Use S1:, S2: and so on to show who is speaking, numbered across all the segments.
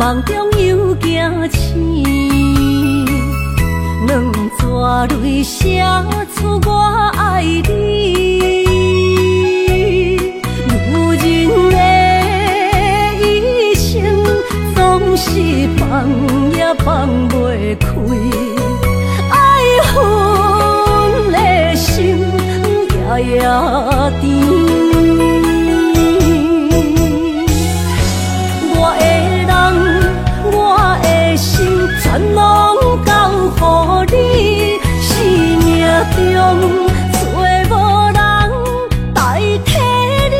S1: 梦中又惊醒，两纸泪写出我爱你。如今的一生，总是放也放袂开，爱恨的心夜夜甜。全拢交予你，生命中找无人代替你。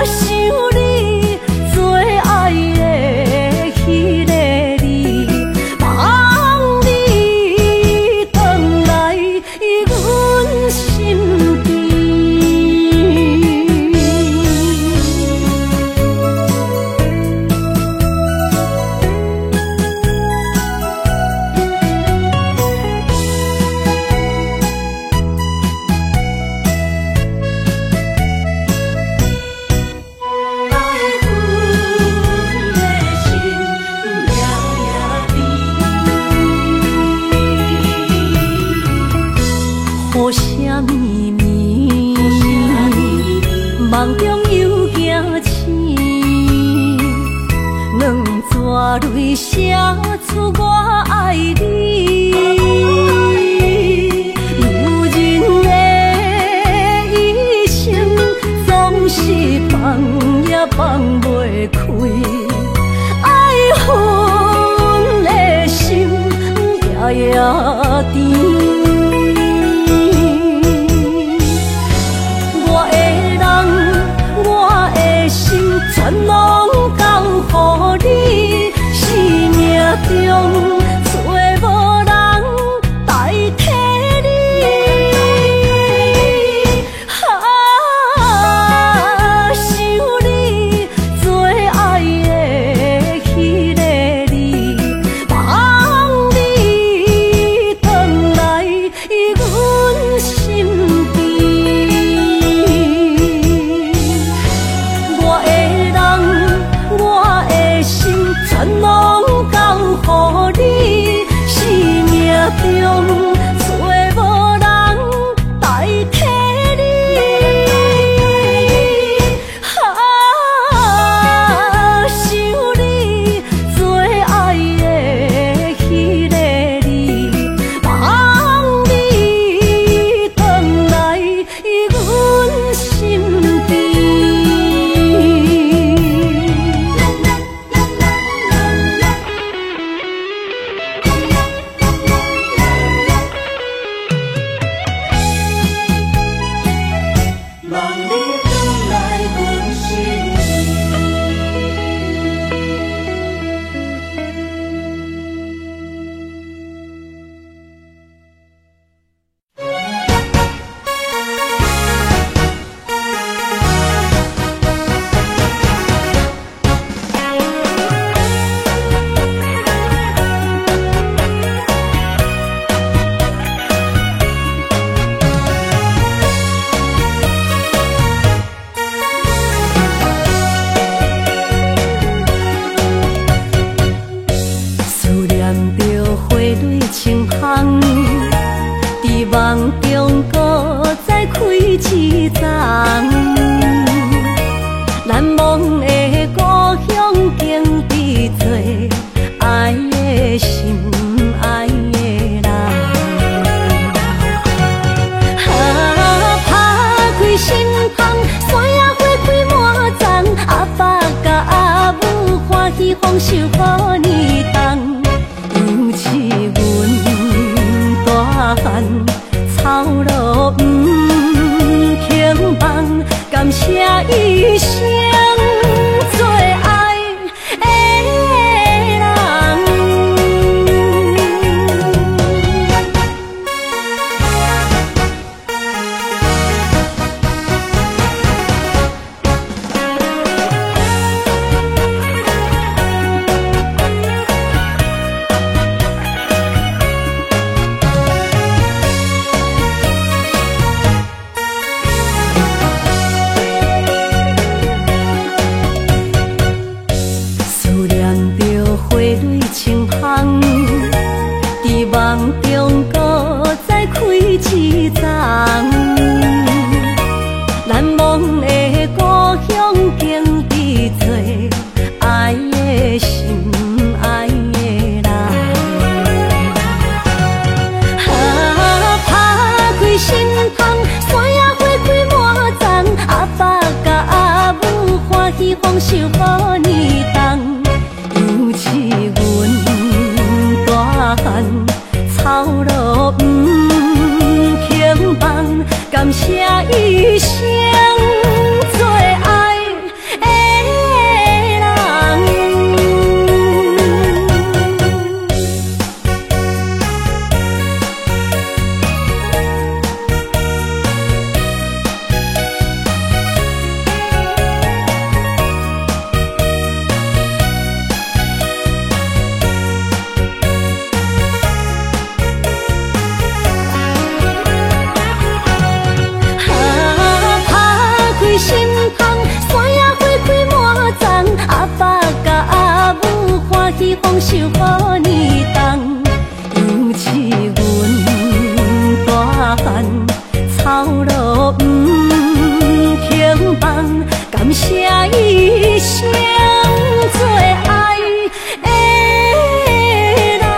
S1: 想你最爱的迄个你，望你回来阮身边。好啥咪咪，梦中又惊醒，两纸泪写出我爱你。如今的一生，总是放也放袂开，爱恨的心夜夜甜。全拢交予你，生命中找无人代替你。想你最爱的迄个你，望你回来阮身边。全拢交予你，生命中找无人代替你。想你最爱的迄个你，望你回来阮身边。梦中搁再开一丛，难忘的故乡经历做爱的心爱的人。打开心窗，山野花开满丛，阿爸甲阿母欢喜丰收好年冬，尤是阮大汉。草路不轻放，感谢一生做一丛。难忘的故乡，经历做爱的心，爱的人。打开心窗，山野花开满丛，阿爸甲阿母欢喜丰收好年冬，尤是阮大汉操劳不轻放，感谢一生做爱的人。心窗，山野花开满丛，阿爸甲阿母欢喜丰收好年冬，尤是阮大汉操劳不轻放，感谢一生做爱的人。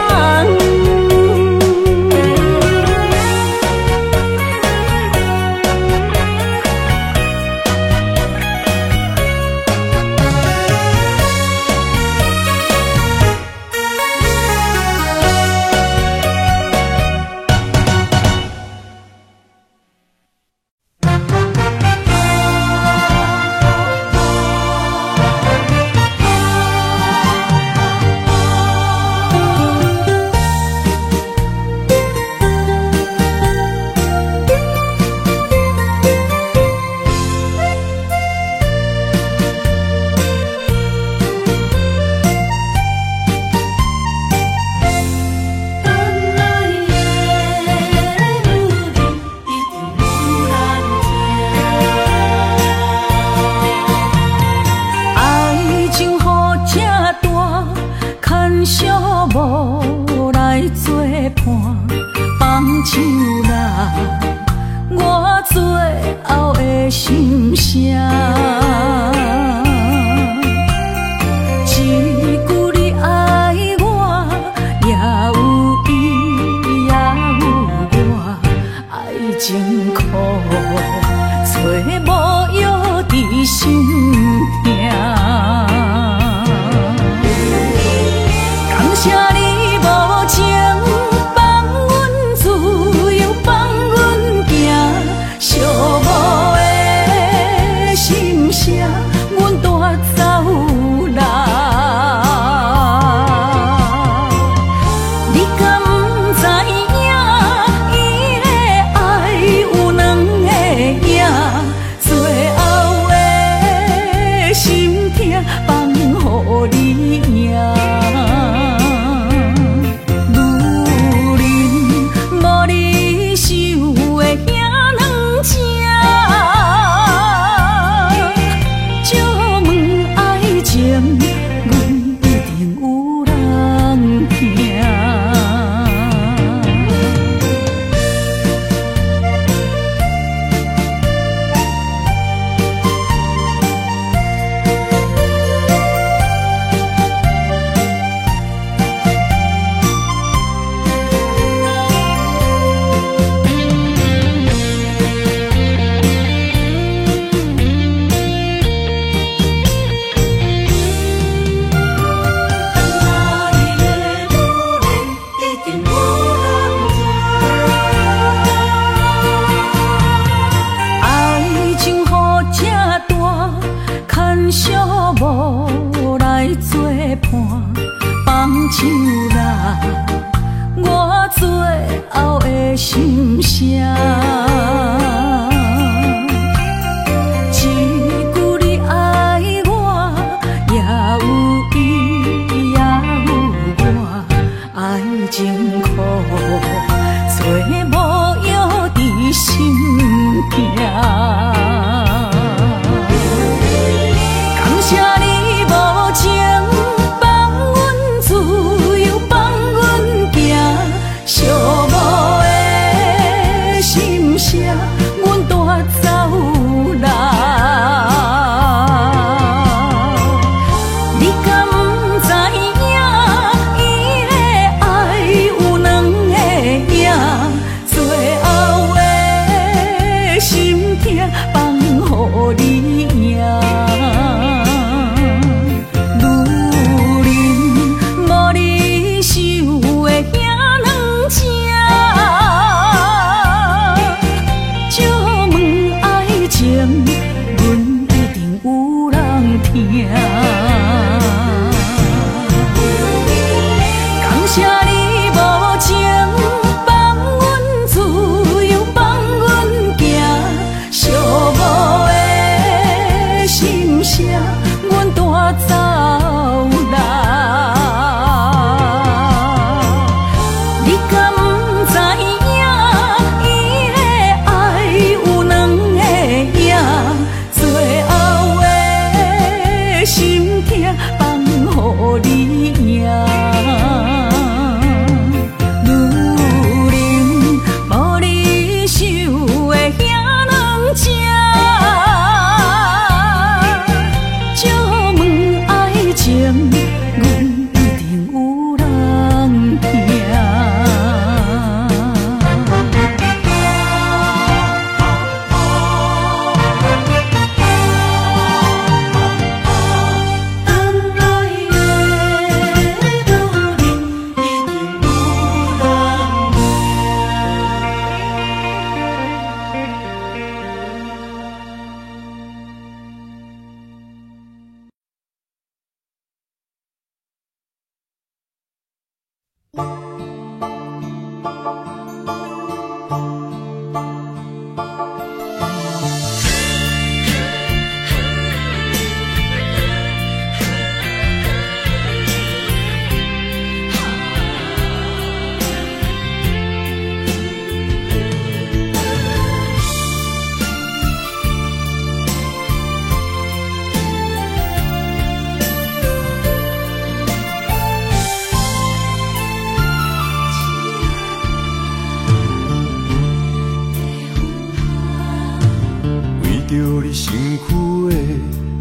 S2: 着你身躯的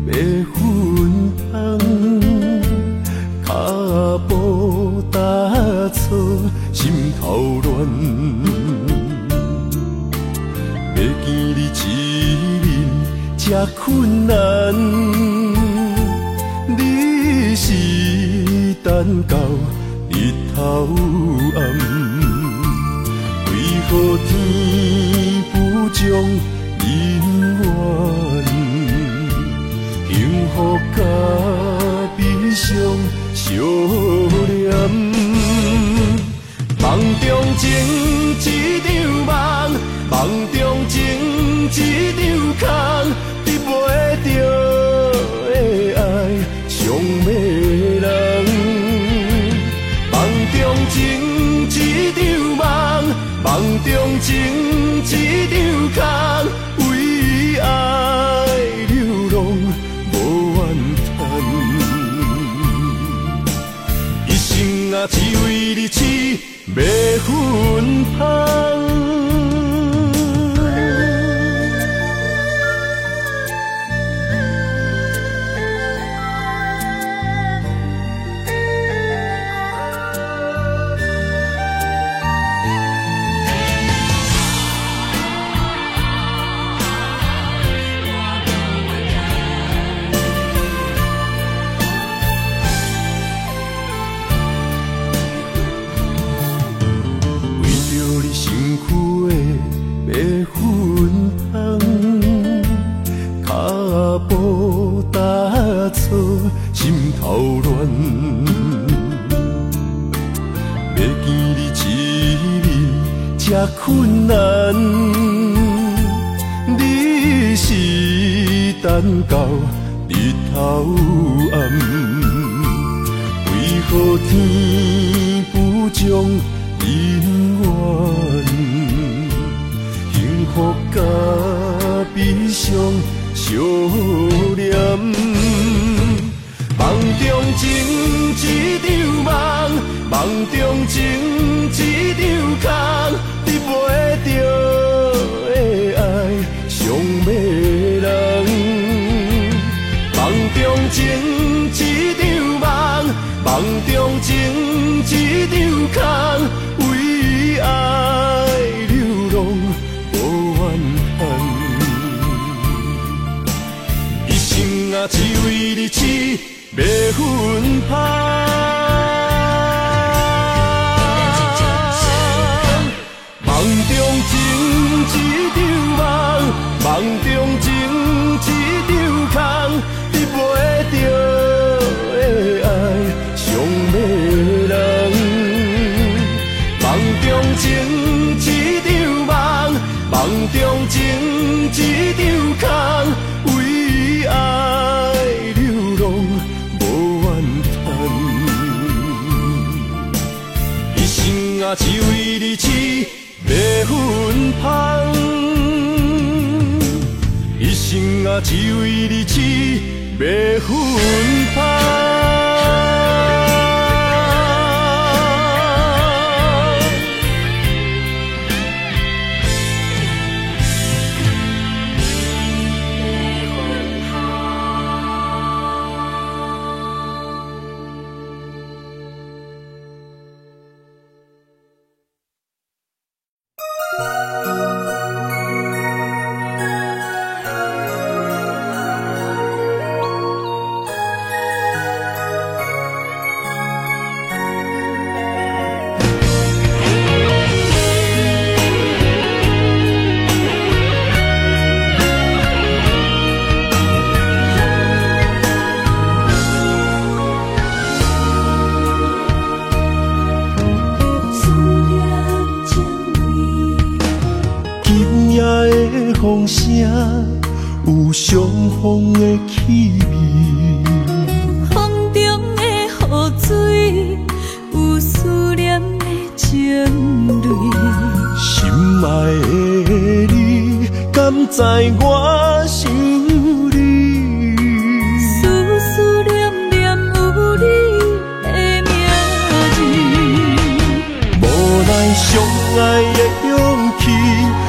S2: 马粪香，脚步踏错，心头乱。要见你一面这困难，你是等到日头暗，为何天不将人缘，幸福甲悲伤相连？梦中情一场梦，梦中情一场空，得袂着的爱上迷人。梦中情一场梦，梦中情一场空，为爱流浪无怨叹，一生啊只为你痴马粪香。心头乱，要见你一面这困难，你是等到日头暗，为何天不将人缘，幸福甲悲伤相连？梦中情一场梦，梦中情一场空，得袂着的爱上迷人。梦中情一场梦，梦中情一场空，为爱流浪无怨叹，一生啊只为你痴马粪香。梦中情一场梦，梦中情一场空，得袂着的爱上迷人。梦中情一场梦，梦中情一场空，为爱流浪无怨叹，一生啊只为你痴马粪香，一生啊只为你痴马粪香。风声有相逢的气味，
S1: 风中的雨水有思念的情泪。
S2: 心爱的你，敢知我想你？
S1: 思念念有你的名字，
S2: 无奈相爱的勇气，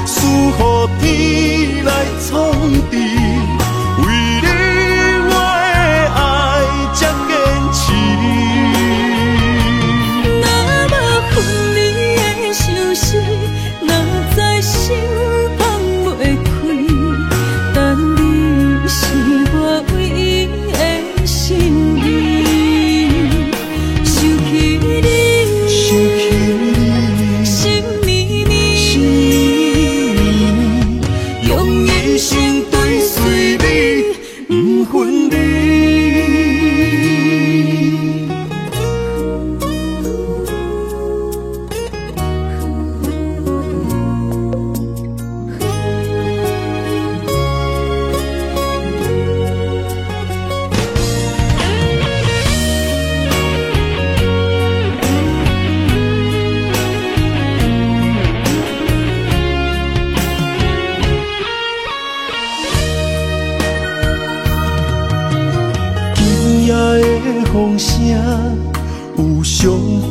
S2: 输予天来创治。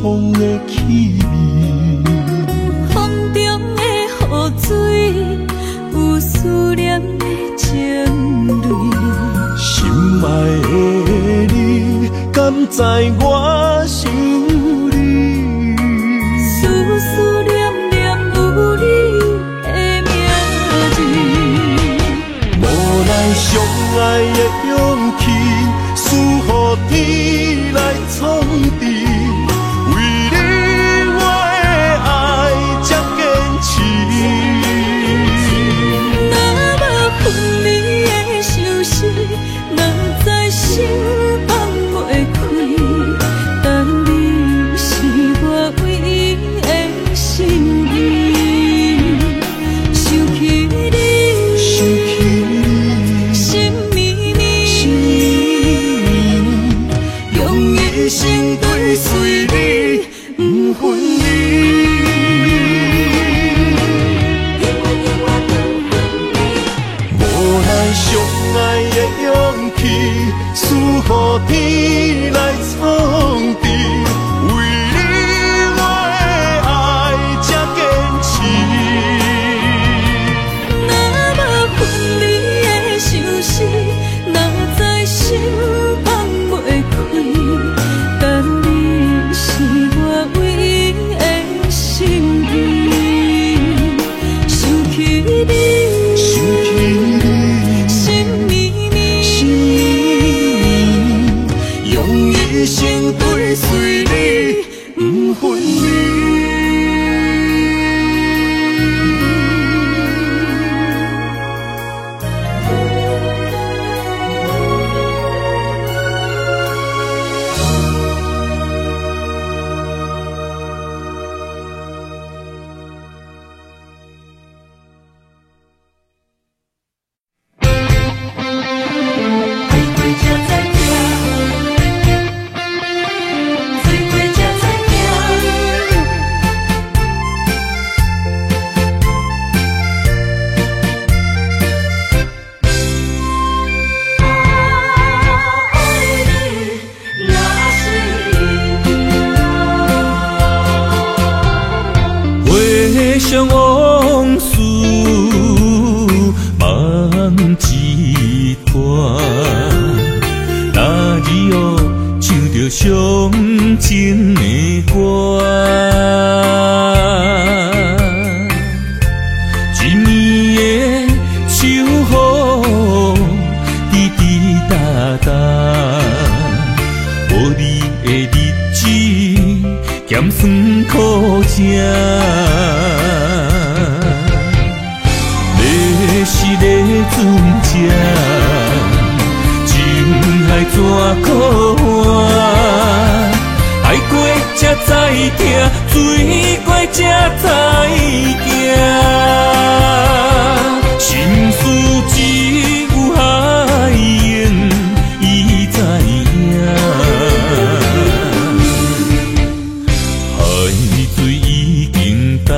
S2: 风的气味，
S1: 风中的雨水，有思念的情泪。
S2: 心爱的你，敢知我想你？
S1: 思思念念有你的名字，
S2: 无奈相爱的勇气，输予天来创治。为你我的爱才坚持。
S1: 若无分离的相思，若在心放袂开，但你是我唯一的心意。想起你，心绵绵，用一生追随你，不分离。
S2: 无奈相爱的勇气，输予天来创治。为你我的爱才坚持。
S1: 若无分离的相思，若在心放袂开，但你是我唯一的心意。想起你，心绵绵，
S2: 用一生追随你，不分离。
S3: 回想往事梦一段，那日后唱着伤情的歌，一年的秋雨滴滴答答，无你的日子咸酸苦涩。要是个船只，情海怎可换？爱过才知疼，醉过才知惊。心事只有海燕伊知影。海水已经干，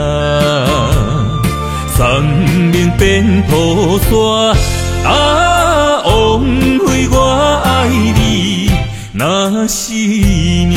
S3: 山面变土沙，枉费我爱你那是命。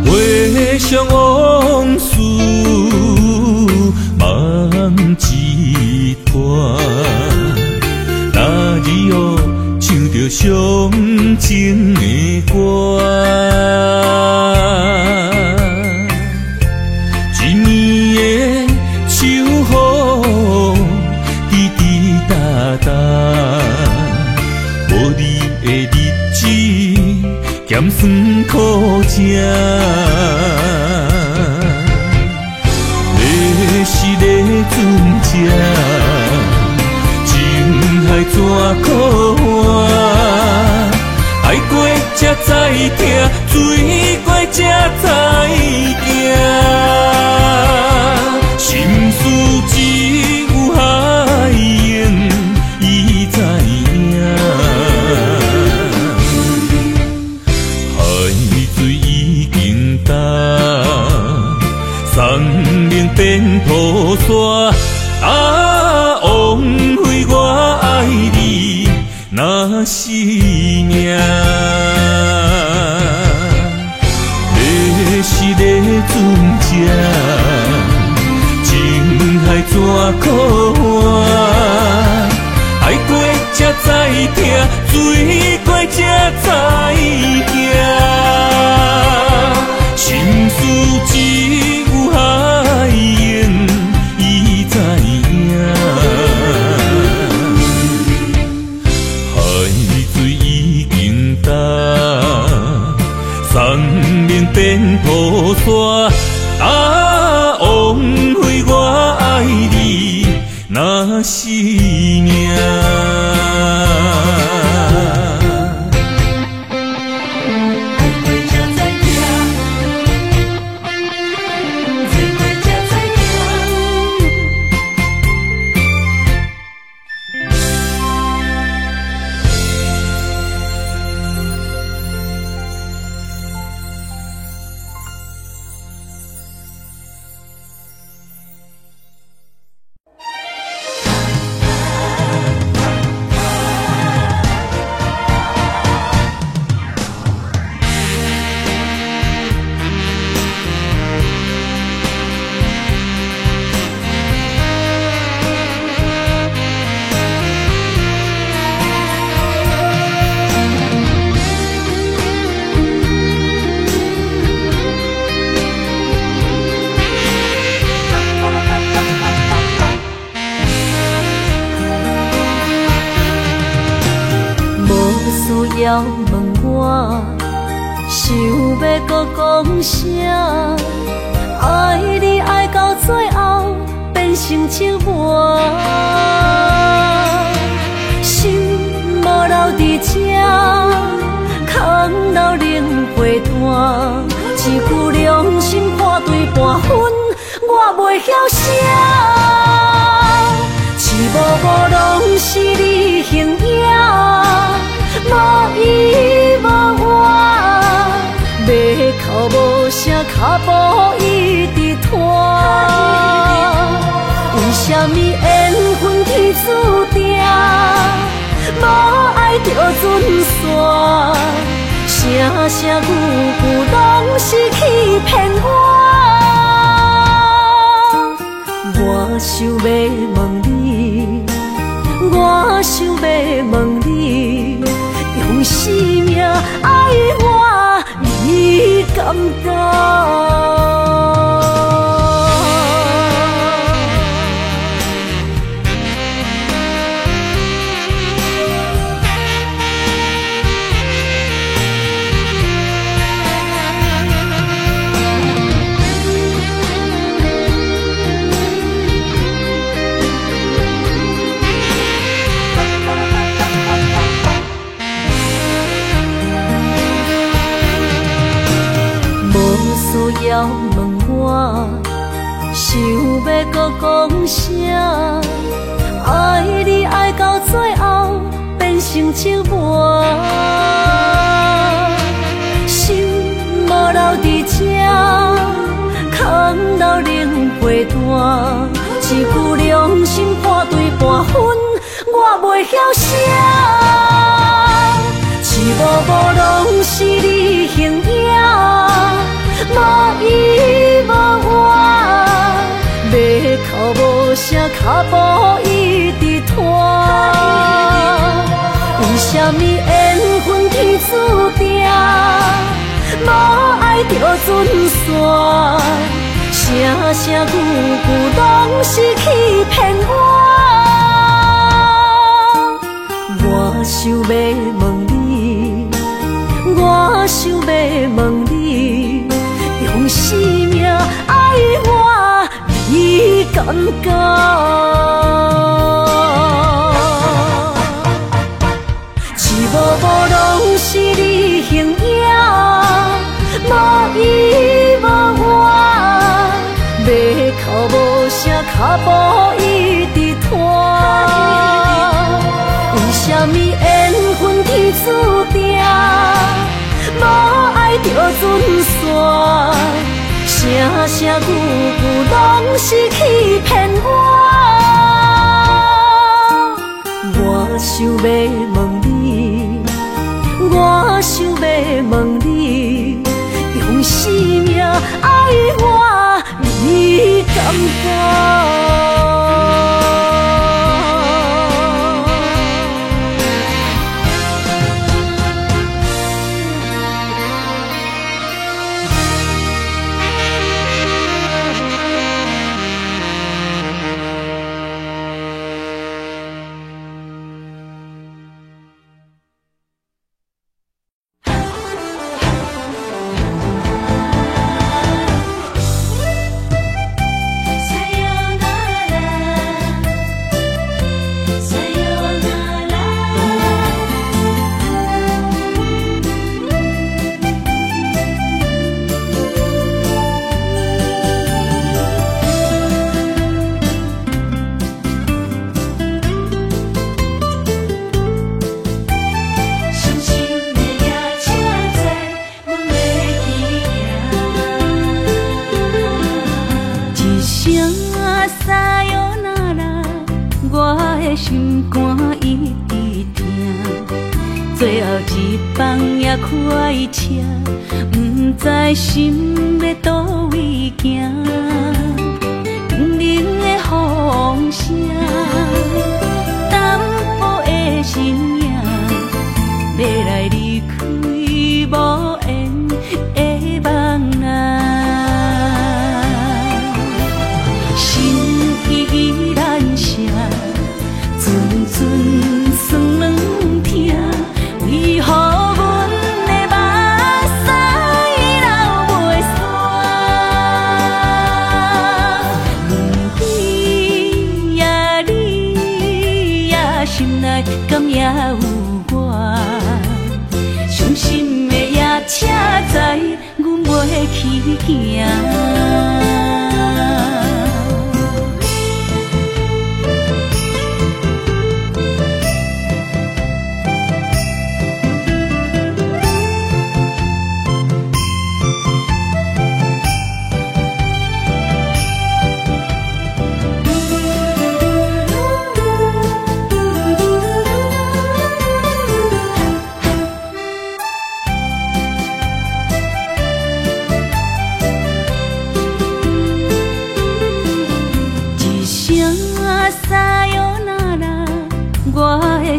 S3: 回想往事梦一段，那日后唱着伤情的歌，一年的秋雨滴滴答答，无你的日子咸酸苦涩。要是个船只，情海怎可换？才知听，水过才知行。心事只有海燕伊知影，海水已经干，山明变土沙。枉费我爱你那是命，要是咧船只，情海怎可换？爱过才知听，水过才知行。心事只有海燕伊知影，海水已经干，山明变土沙。枉费我爱你那是命。
S1: 要问我，想要搁讲啥？爱你爱到最后变成寂寞，心无留伫这，空留冷陪伴。一句良心破对半分，我袂晓写。一幕幕拢是你形影。无依无我，要哭无声，脚步一直拖。为什么缘分天注定，无爱就准线？声声句句拢是欺骗我。我想要问你，我想要问你。用生命爱我，你敢当？要问我，想要搁讲啥？爱你爱到最后变成寂寞，心无留伫这，空留冷陪伴。一句良心破对半分，我袂晓写。一幕幕拢是你形影。无依无我，要哭无声，脚步一直拖。为什么缘分天注定，无爱就准线？声声句句拢是欺骗我。我想要问你，我想要问你。用生命爱我，你敢讲？一幕幕拢是你形船线，声声句句拢是欺骗我。我想要问你，我想要问你，用生命爱我，你敢不？心肝一直疼，最后一放也开车，不知心要倒位行。冷冷的风声，淡薄的身影，要来离开无缘的梦啊，心依然舍。阵阵酸软疼，为何阮的目屎流袂煞？问你呀，你呀，心内敢也有我？伤心的夜车载，阮袂去行。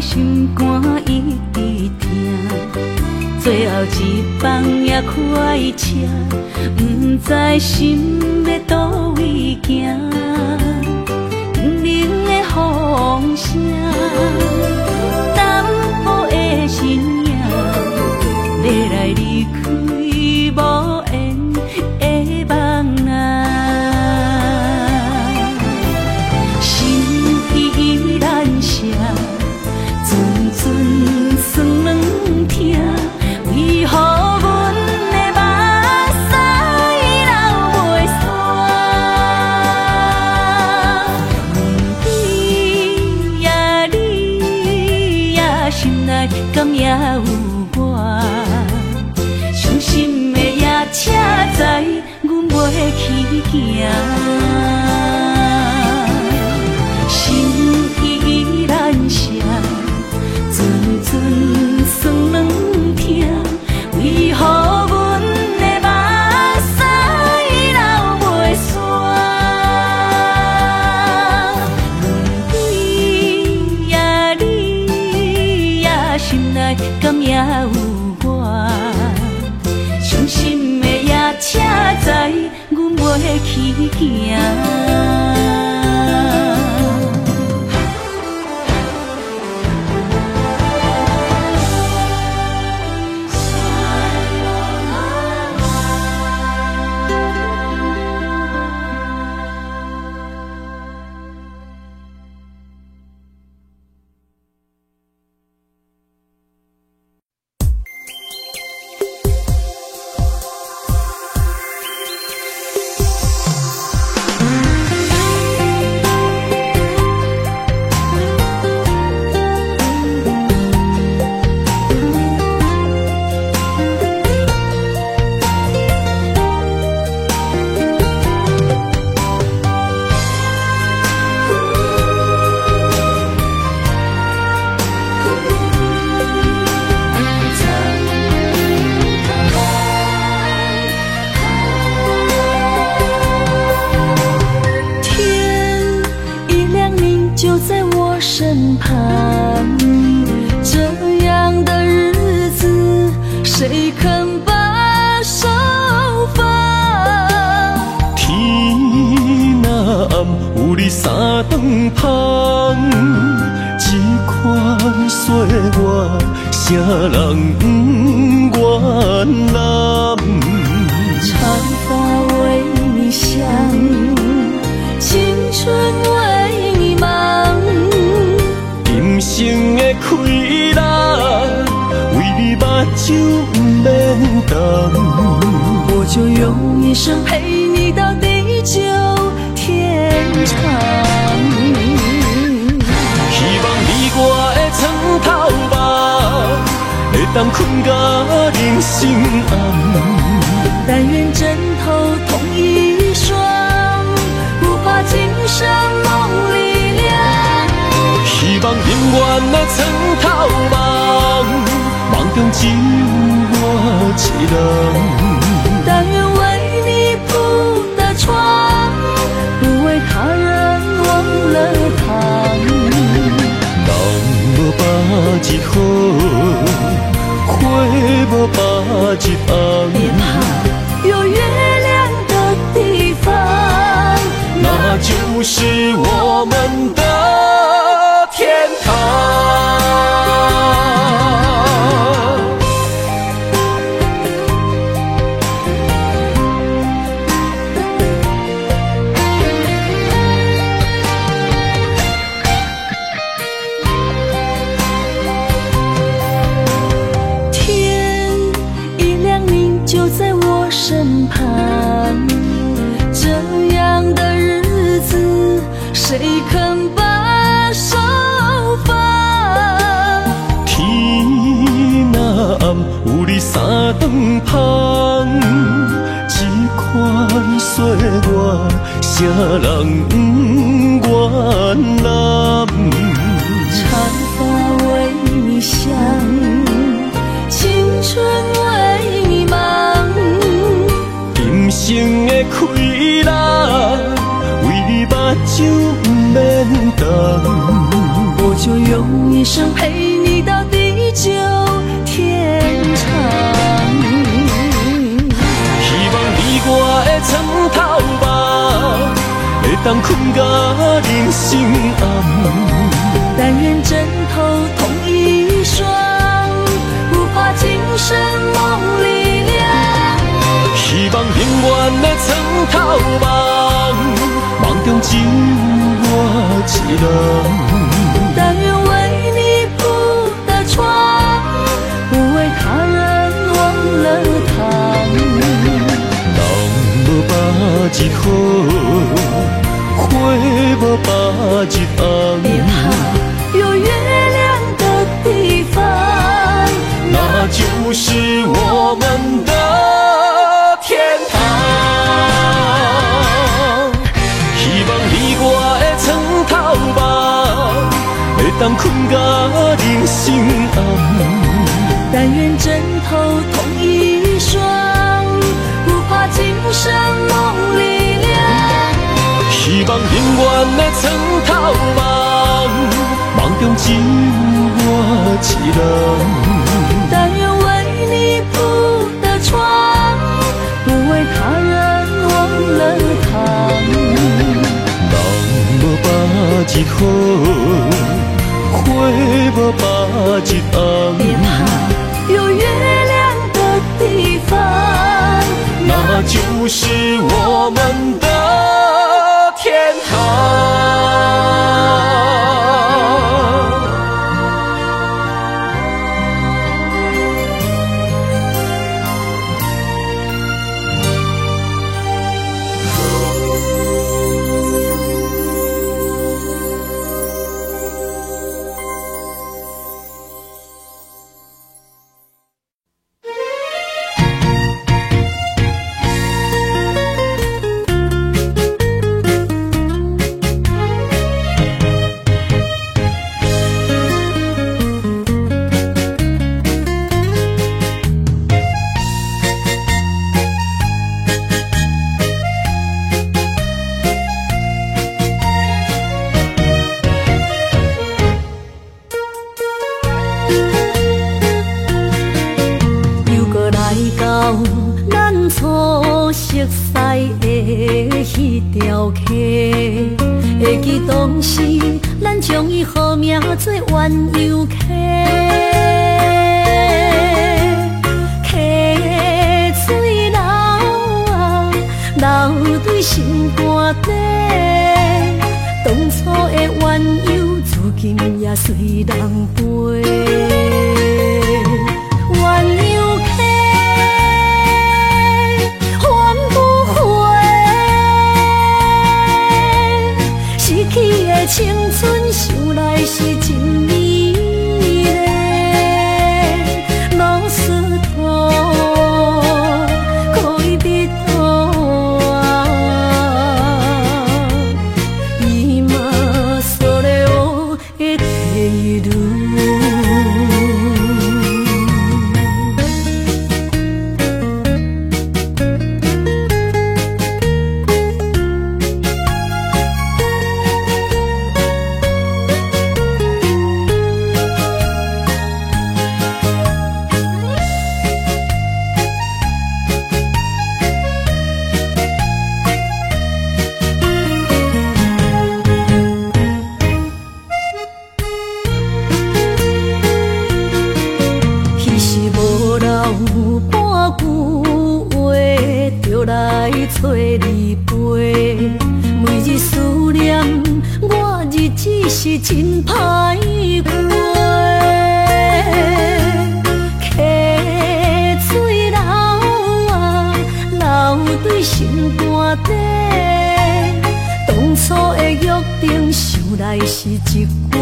S1: 心肝一直疼，最后一放也开车，不知心要倒位行。冷冷的风声，淡薄的身影，要来离开无缘的梦啊，心依然舍。阵阵酸软疼，为何阮的目屎流袂煞？问你呀，你呀，心内敢也有我？伤心的夜车载，阮袂去行。心依然舍。阵阵酸软疼，为何阮的目屎流袂煞？问你呀，你呀，心内敢也有我？伤心的夜车载，阮袂去行。
S2: 啥人不原谅？
S1: 长发为你香，青春为你忙。
S2: 今生的快乐，为你目睭不免干。
S1: 我就用一生陪你到地久天长。
S2: 希望你我的床头梦，会当困到人生暗。
S1: 但愿枕头同一双，不怕今生梦里凉。
S2: 希望永远的床头梦，梦中只有我一人。
S1: 但愿为你铺的床，不为他人忘了躺。
S2: 人无百日好，花无百日红。
S1: 别怕，有月亮的地方，
S2: 那就是我们的天堂。
S1: 身旁，这样的日子，谁肯把手放？
S2: 天若暗，有你三顿香，这款岁月，谁人不原谅？
S1: 长发为你香，青春为你忙。
S2: 今生的快乐，为你目睭不免干。
S1: 我就用一生陪你到地久天长。
S2: 希望你我的床头梦，会当困到人生暗。
S1: 但愿枕头同一双，不怕今生梦里凉。
S2: 希望永远的床头梦，梦中只有我一人。
S1: 但愿为你铺的床，不为他人忘了躺。
S2: 人无百日好，花无百日红。
S1: 别怕，有月亮的地方，
S2: 那就是我们的天堂。希望你我的床头梦，会当困到人生暗。
S1: 但愿枕头同一双，不怕今生梦里凉。
S2: 希望永远的床头梦，梦中只有我一人。
S1: 但愿为你铺的床，不为他人忘了躺。
S2: 人无百日好，花无百日红。
S1: 别怕，有月亮的地方，
S2: 那就是我们的天堂。
S1: 会记当时，咱将伊好名做鸳鸯客。心肝底，当初的怨尤，如今也随人陪。怨尤客，还不回，失去的青春，想来是真美丽。老师徒，可以比途啊，伊嘛所了的退路。找你陪，每日思念，我日子是真歹过。溪水流啊，流对心肝底。当初的约定，想来是一句话。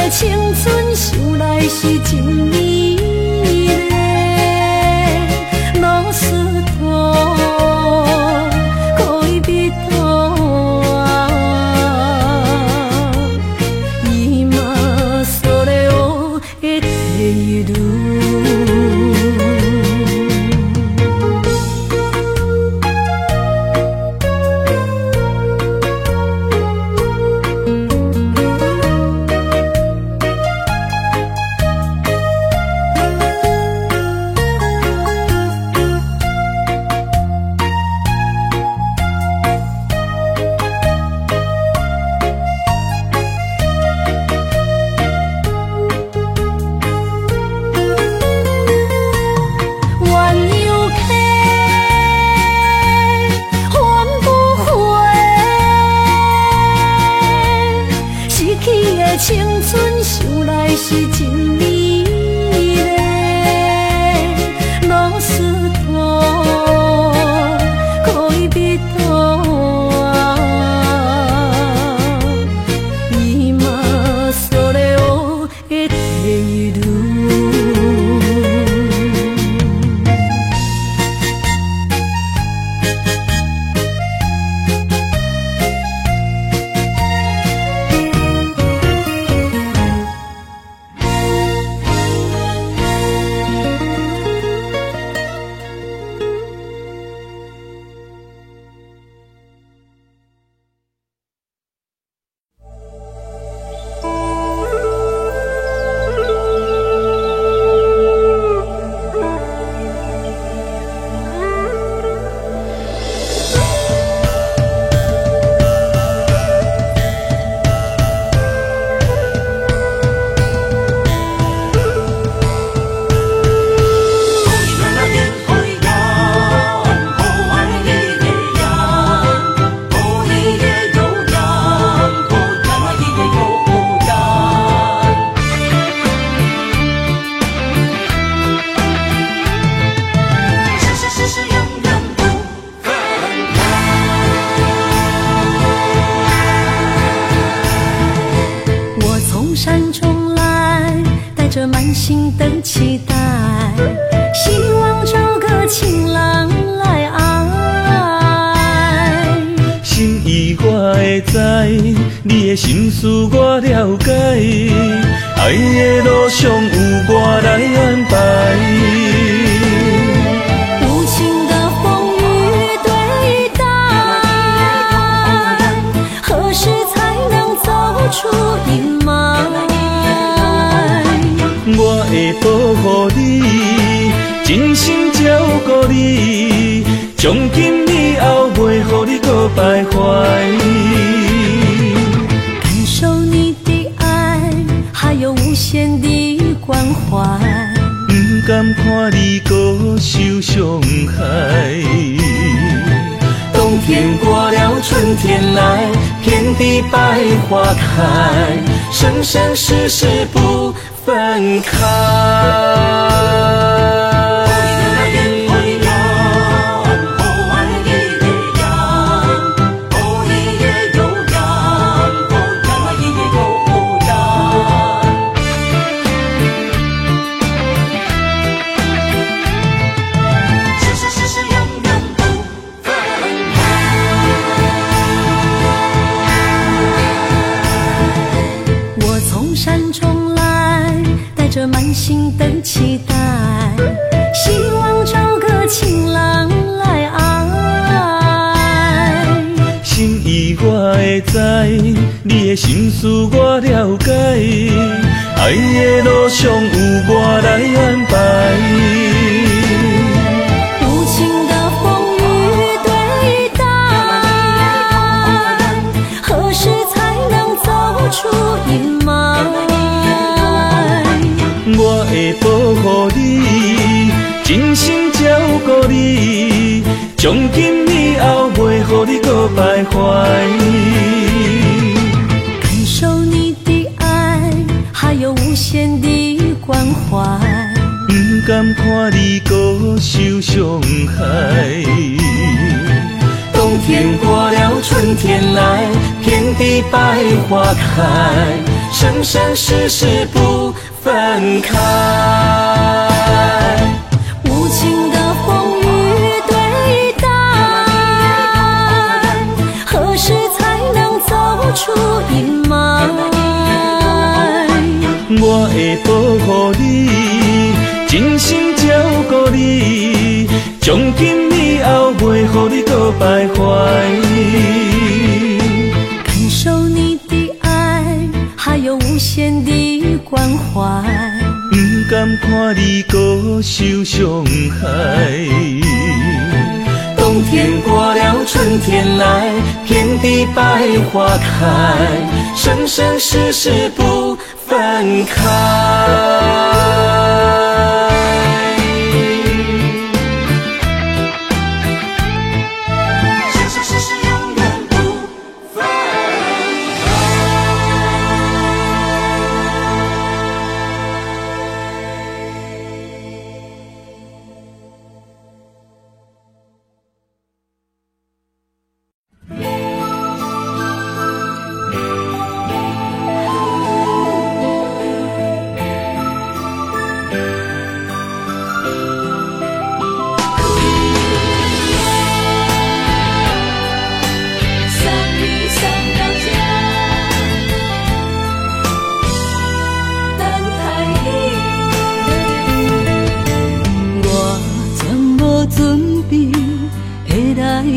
S1: 青春想来是真美丽，老师徒，可以比途啊，伊嘛所了的退路。青春想来是真美丽，老师徒，可以比途啊，伊嘛所了的退路。山中来，带着满心的期待，希望找个情郎来爱。
S3: 心意我会知，你的心思我了解，爱的路上有我来安排。
S1: 无情的风雨对待，何时才能走出阴霾？
S3: 我会保护你，真心照顾你，从今以后袂予你搁徘徊。
S1: 感受
S3: 看你搁受伤害。
S2: 冬天过了，春天来，遍地百花开，生生世世不分开。
S1: 满心的期待，希望找个情郎来爱。
S3: 心意我会知，你的心思我了解，爱的路上有我来安排。
S1: 无情的风雨对待，何时才能走出阴霾？
S3: 我会保护你，真心照顾你，从今以后袂予你搁徘徊。
S1: 感受你的爱，还有无限的关怀。
S3: 不甘看你搁受伤害。
S2: 冬天过了，春天来，遍地百花开，生生世世不分开。
S1: 无情的风雨对待，何时才能走出阴霾？
S3: 我会保护你，真心照顾你，从今以后袂予你搁徘徊。
S1: 感受你的爱，还有无限的关怀。
S3: 不甘看你搁受伤害。
S2: 冬天过了，春天来，遍地百花开，生生世世不分开。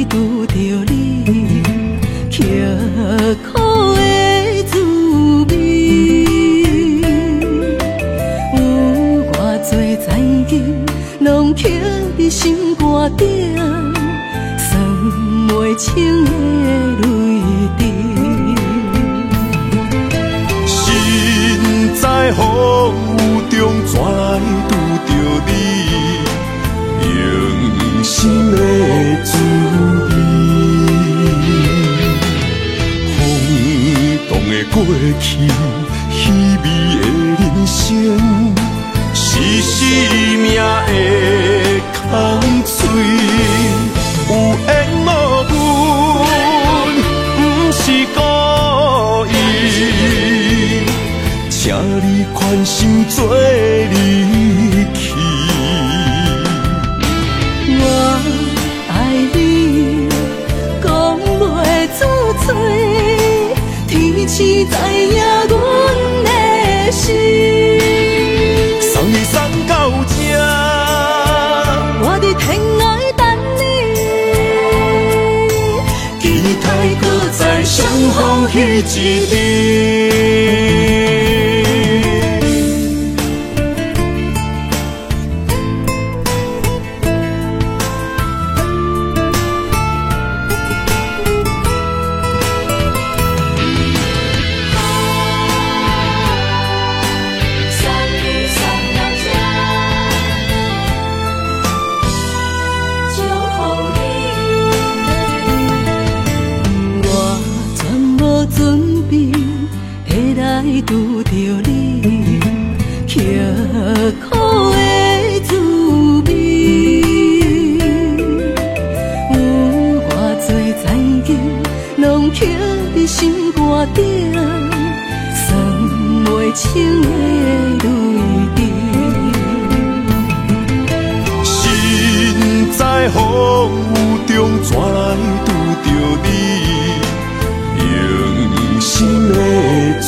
S1: 拄着你刻苦的滋味，有偌多知己，拢刻伫心肝顶，算袂清的泪滴。
S2: 心在风雨中，怎来拄着你？用心的滋味，风动的过去，稀微的人生，是生命的空嘴，有缘无分，不是故意，请你宽心做离去。
S1: 我爱你，讲袂出嘴，天赐知影阮的心。
S2: 送你送到这，
S1: 我伫天涯等你，
S2: 期待搁再相逢彼一日。
S1: 里拄着你，刻苦的滋味。有偌多残旧，拢刻伫心肝顶，算袂清的泪滴。
S2: 心在风雨中，怎来拄着你？用心的滋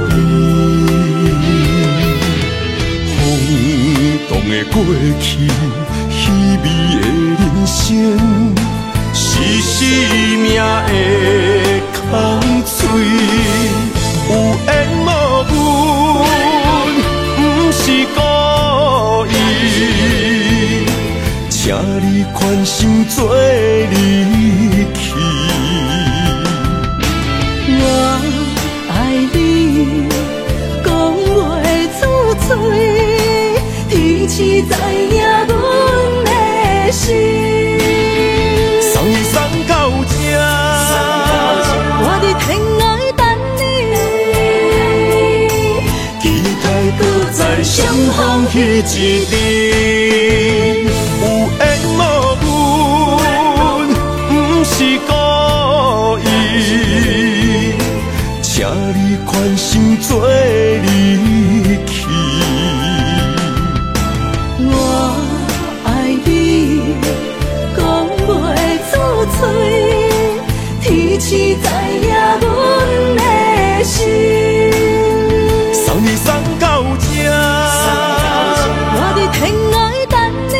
S2: 味，风动的过去，稀微的人生，是生命的空嘴，有缘无分，不是故意，请你宽心做离去。
S1: 我爱你，讲袂出嘴，天赐知影阮的心。
S2: 送你送到这，
S1: 我伫天涯等你，
S2: 期待搁再相逢彼一日。有缘无分，不是故意，请你宽心做离去。
S1: 我爱你，讲袂出嘴，天赐知影阮的心。
S2: 送你送到这，
S1: 我伫天涯等你，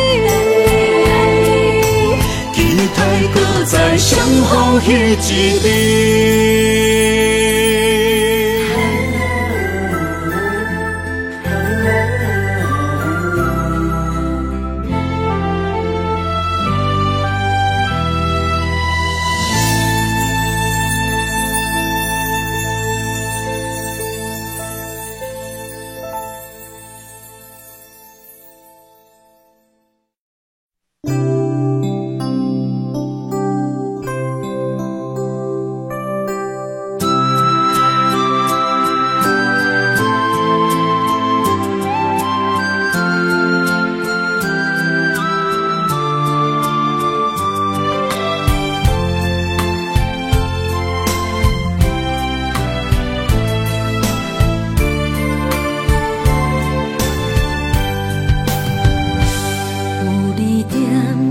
S2: 期待搁再相逢彼一日。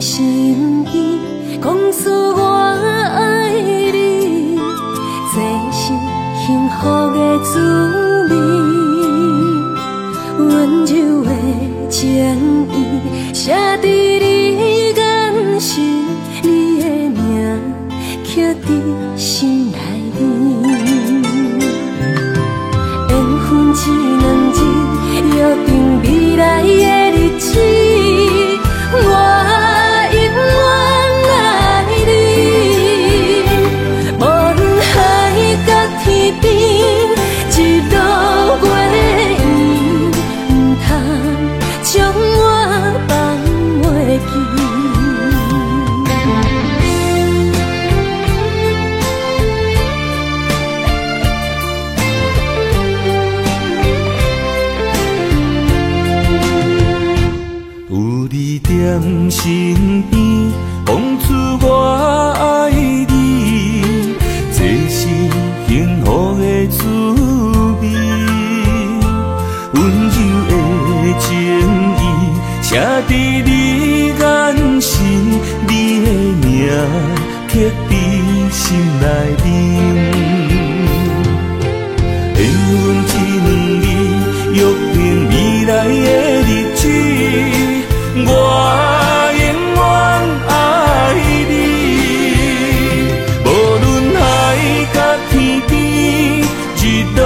S3: 身边，讲出我爱你，这是幸福的滋味。温柔的情意，写伫你眼神，你的名刻伫心内面。缘分一两字，约定未来的日子。我永远爱你，无论海角天边，日落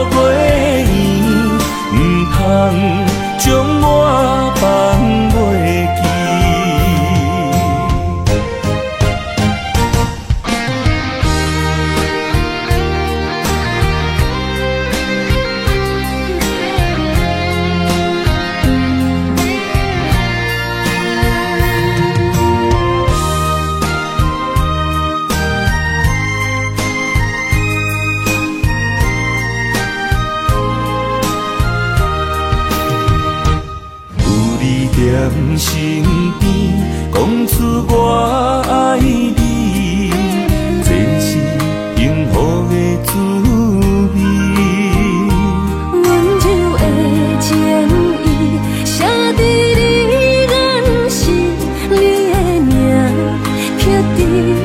S3: 月圆，唔通将我放袂记。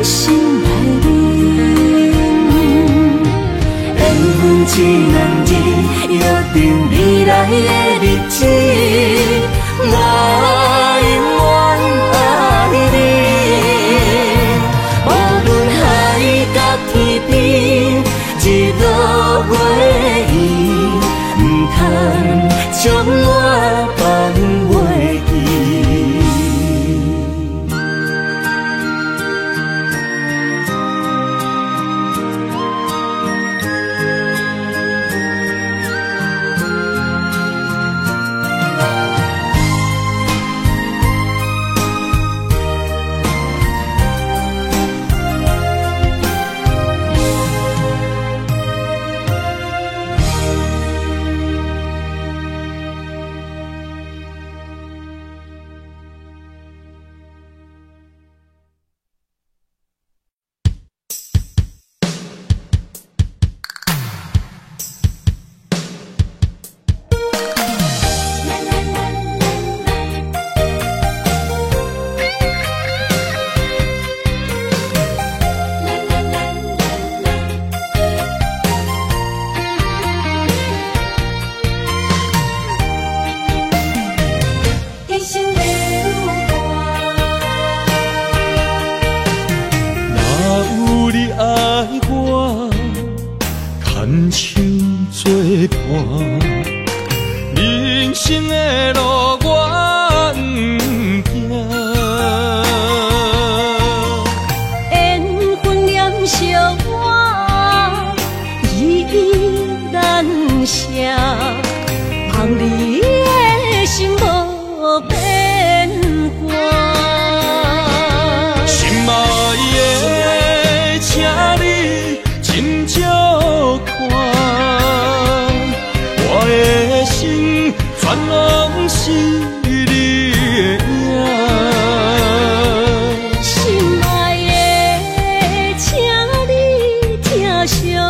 S1: 心内面，缘分一男一，约定未来的日子，我永远爱你。无论海角天边，一路袂远，唔通将我放袂记。
S3: 人生的路我不行，
S1: 缘分念惜我依依难舍，望你的心无变卦。
S3: 心爱的，请你真少看。全拢是你的影，
S1: 心爱的，请你疼惜我，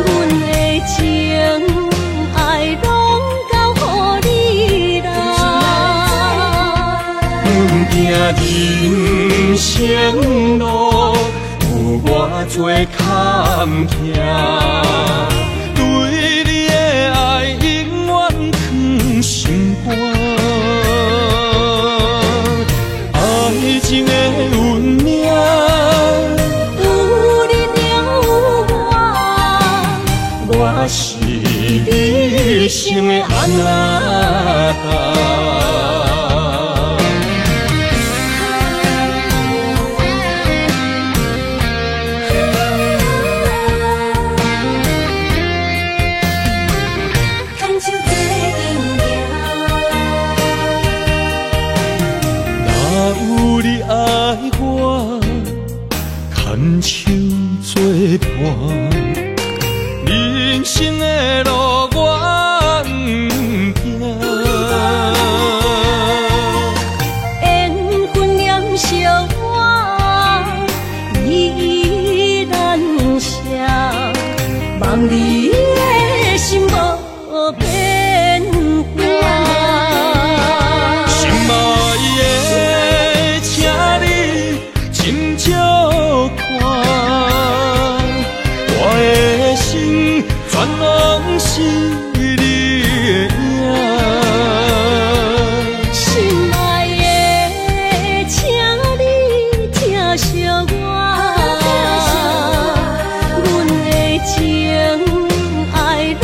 S1: 阮的情爱拢交予你啦。
S3: 行人生路有偌多坎坷。心肝，爱情的运命，
S1: 有你就有我是你生的安那达。牵手作伴，人生的路我不行，缘分念惜我依依难舍，望你的心无变卦。
S3: 心爱的，请你真少看，我的心全拢是你的影。
S1: 心爱的，请你疼惜我，阮的情爱拢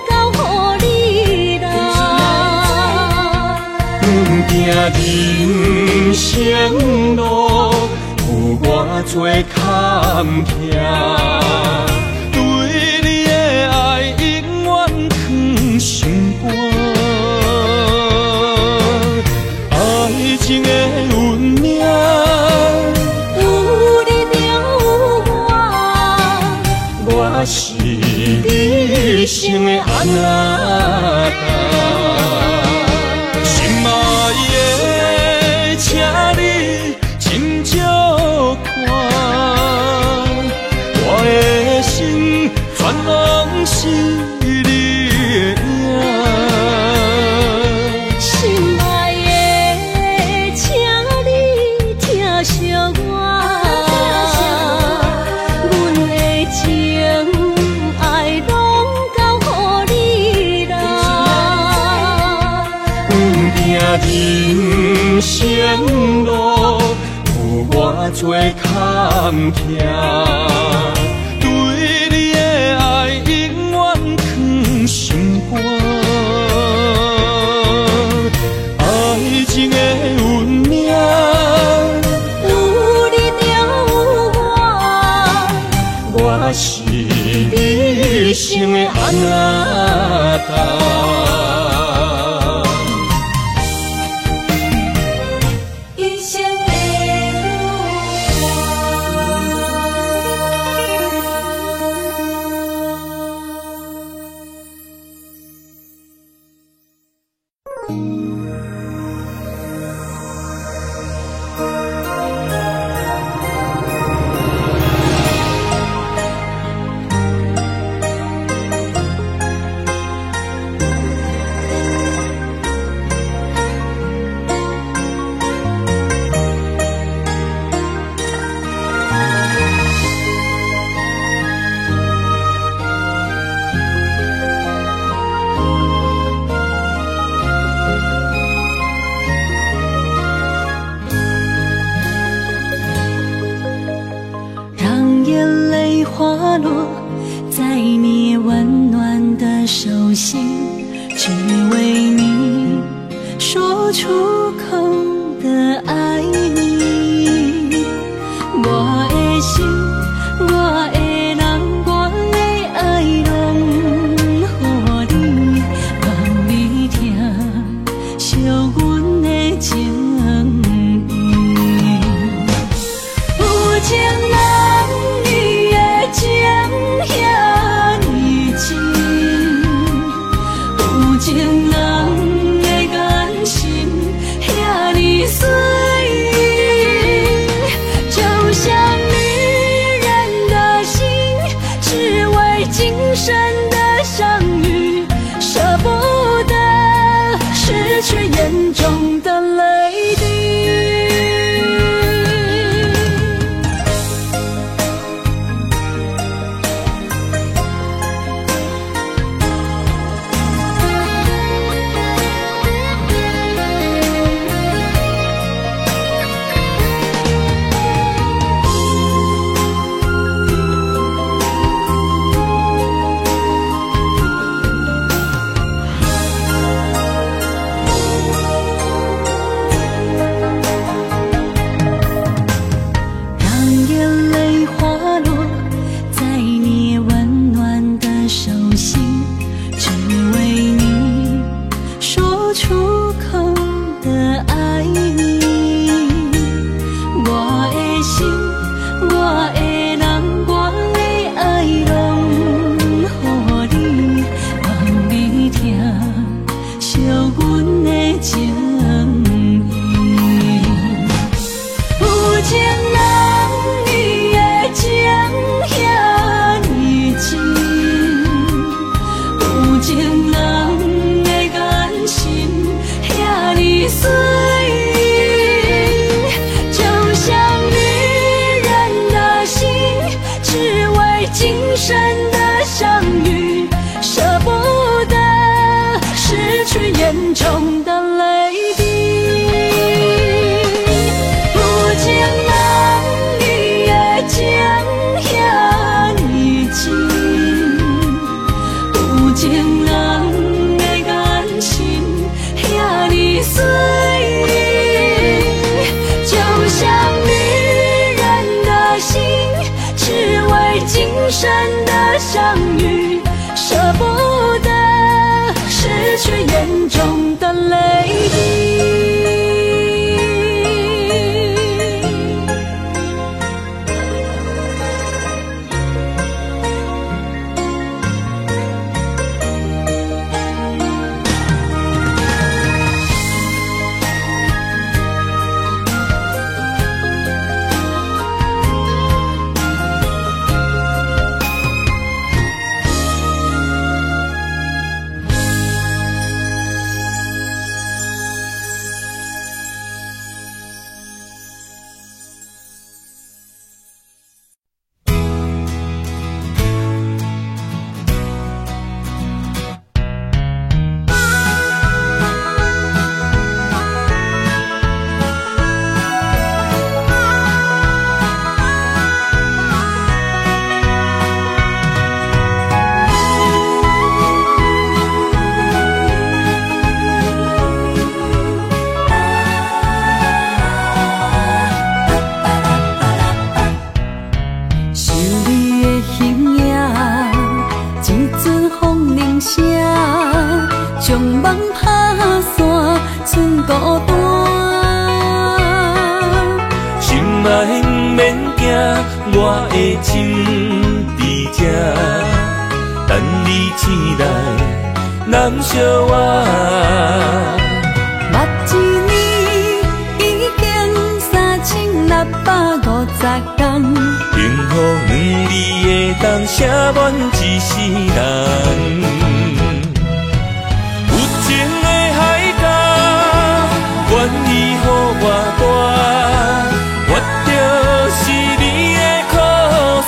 S1: 交予你啦。
S3: 行人生路有偌多坎坷，对你的爱永远藏心肝。爱情的运命，
S1: 有你就有我是你生的安那达。
S3: 心爱的，请你真少看，我的心全拢是你的影。
S1: 心爱的，请你疼
S3: 人生路有偌多坎坷，对你的爱永远藏心肝。爱情的运命，
S1: 有你就有我，
S3: 我是你生的阿那达。
S1: 一生的让眼泪滑落在你温暖的手心，只为你说出口的爱你。我的心，我的人，我的爱拢予你，望你听，惜阮的情意。有情人你的情遐尼深，有情人的眼神遐尼水，就像女人的心，只为今生的相遇，舍不得失去眼中的泪滴。让眼泪滑落在你温暖的手心，只为你说出口的爱你。我的心，我的人，我的爱拢予你，望你听，惜阮的情意。有情人你的情遐尼深，有情人的眼神遐尼水，就像女人的心，只为今生的相遇，舍不得失去眼中的泪滴。有情人你的情遐尼深，有情人的眼神遐尼水，就像女人的心，只为今生的相遇，舍不得失去眼中的泪滴。铃声，将梦打散，剩孤单。
S3: 心爱不免惊，我的心伫这，等你醒来，难相偎。
S1: 目一年已经3650天，
S3: 幸福两字会当写满一世人。有情的海角，愿意予我大，我就是你的靠山。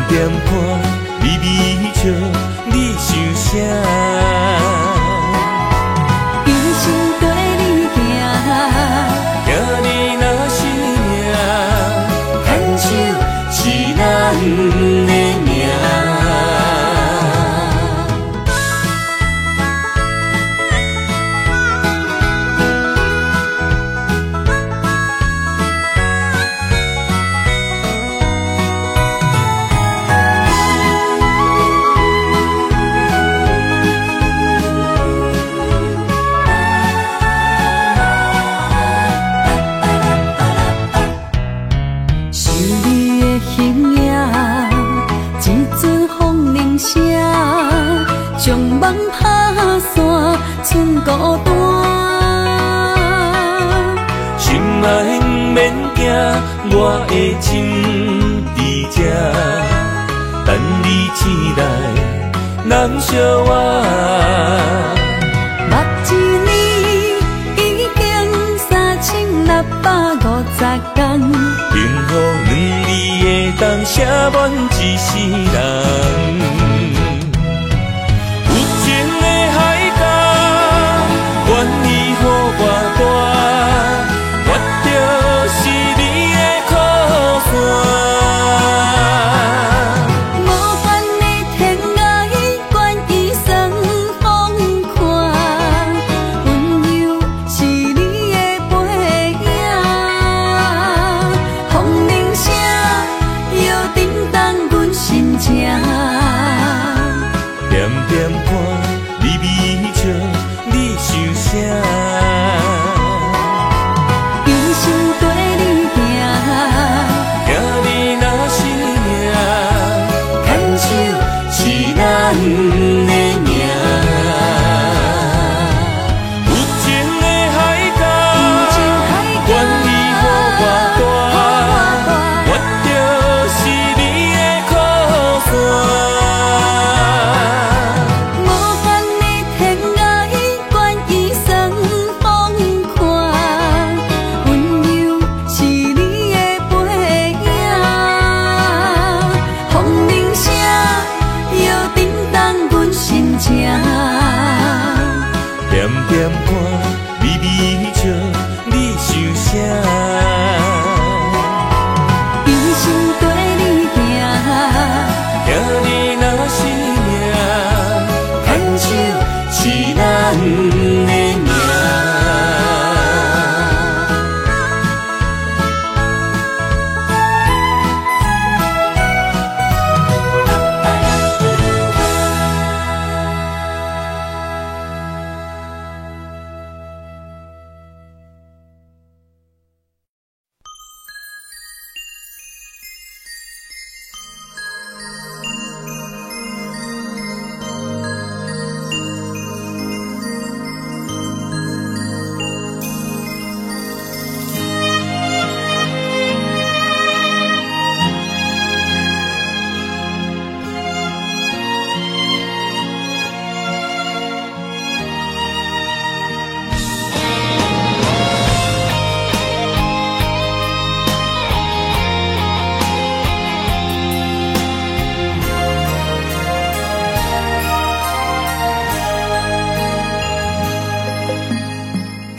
S3: 点看微微笑，你想啥？
S1: 用心跟你行，
S3: 行你若是命，牵手是咱的命。将梦打散，剩孤单。心爱不免惊，我的心伫这，等你醒来，难相偎。
S1: 目一年已经3650天，
S3: 幸福两字会当写满一世人。愿意予我大，我就是你的靠山。
S1: 无限的天涯，愿意算风看，温柔是你的背影，风铃声摇叮当阮心情。
S3: 点点看，微微笑。你想啥？
S1: 用心跟你行，
S3: 行你若是命，牵手是咱的命。有情的海角，愿意予我大，我就是你的靠山。点点看，微微笑，你想啥？
S1: 用心跟你行，
S3: 行你若是命，牵手是咱的命。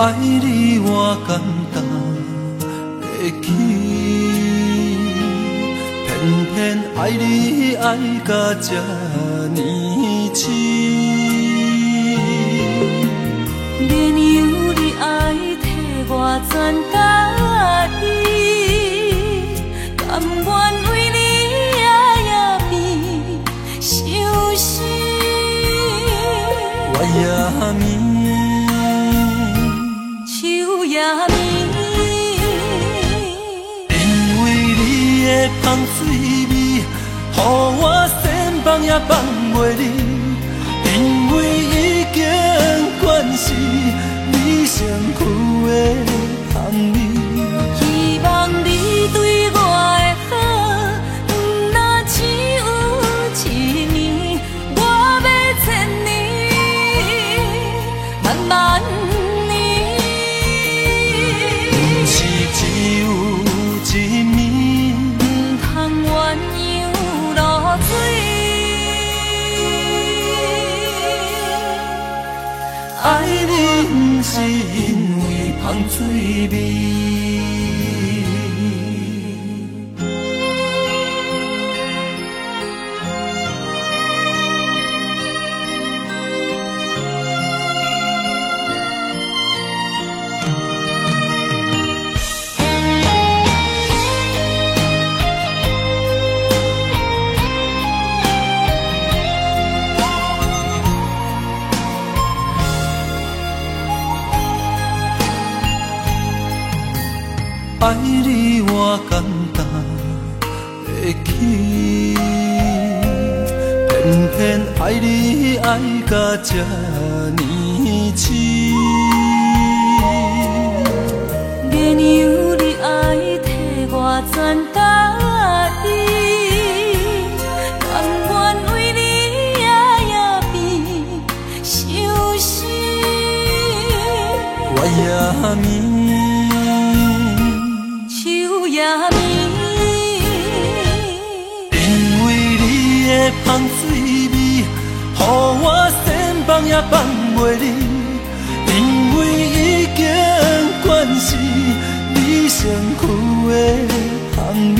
S2: 爱你我简单会去，骗
S3: 偏爱你爱到这呢痴，
S1: 免由你爱替我全家己，甘愿为你夜夜变伤心。
S3: 我也眠，
S1: 树也眠，
S3: 因为你的香水味，予我先放也放袂离。因为已经惯是你身躯的香味，
S1: 希望你对我的好，不若只有一年，我要千年，慢慢年，
S3: 不是只有一年，
S1: 不通鸳鸯落水。
S3: 爱你不是因为香水味。爱你我简单会起，偏偏爱你爱到这呢痴，
S1: 免由你爱替我全家己，甘愿为你夜夜变伤心。
S3: 我也眠。
S1: 也眠，
S3: 因为你的香水味，予我先放也放袂离。因为已经惯是你身躯的香味，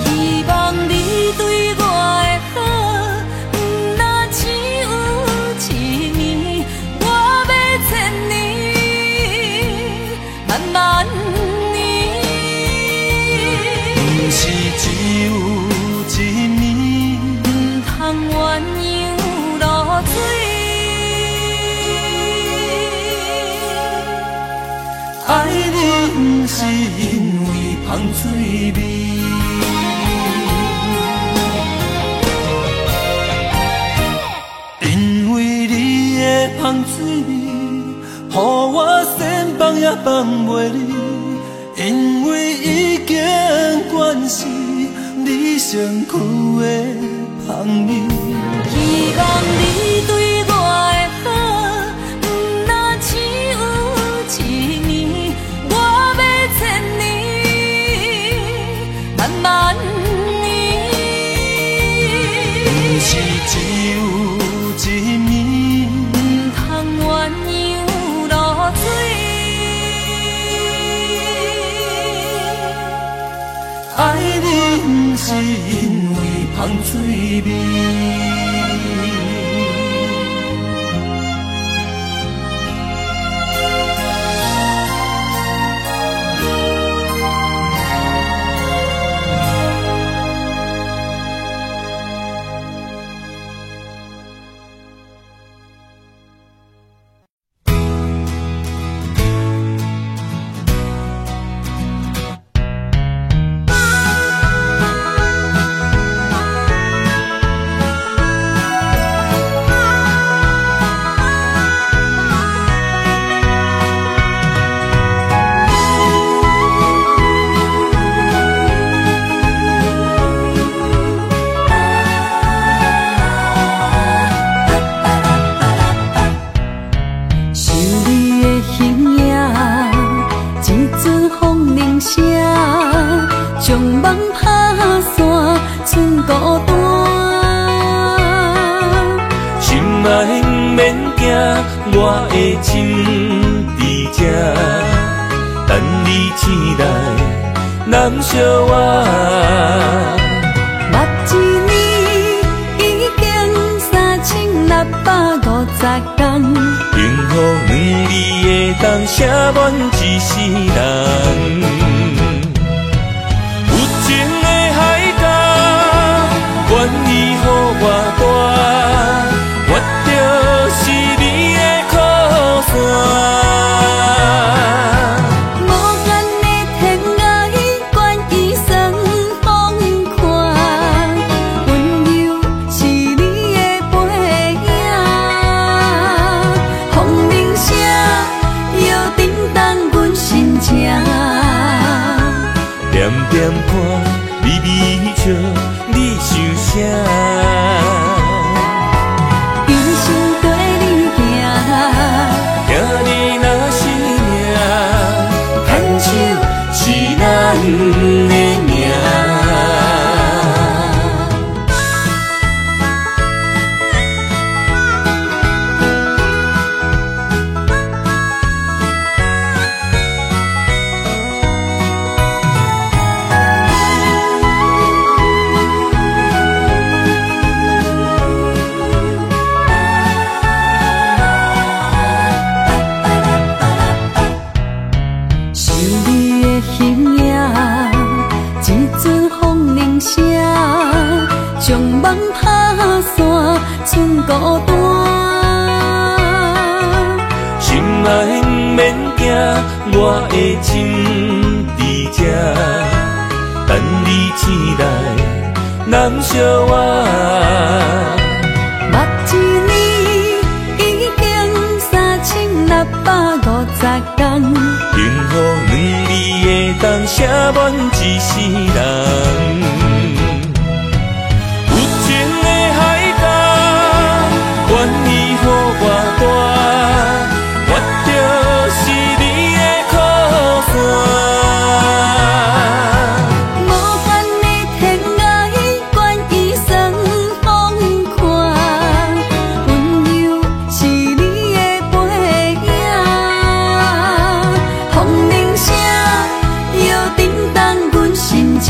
S1: 希望你对我的好，不若只有一年，我要千年，慢慢。
S3: 不是只有一年，
S1: 不通鸳鸯落水。
S3: 爱你不是因为香水味，因为你的香水味，予我先放也放袂离。因为已经惯是你身躯的香味，
S1: 希望你对我的好，不若只有一年，我要千年，慢慢年。
S3: 不是只有一年，
S1: 不通鸳鸯落水。
S3: 爱你不是因为香水味。我的心伫这，等你醒来，难相我。当写满一世人。有情的海角，愿意予我大，我就是你的靠山。点看微微笑，你想啥？
S1: 一生跟你行，
S3: 行你若是命，牵手是咱的命。将梦打散，剩孤单。心爱不免惊，我的心伫这，等你醒来，难相我。
S1: 目一年已经3650天，
S3: 幸福两字会当写满一世人。愿意予我大，我就是你的靠山。
S1: 无限的天涯，愿意算风看，温柔是你的背影，风铃声摇叮当阮心情。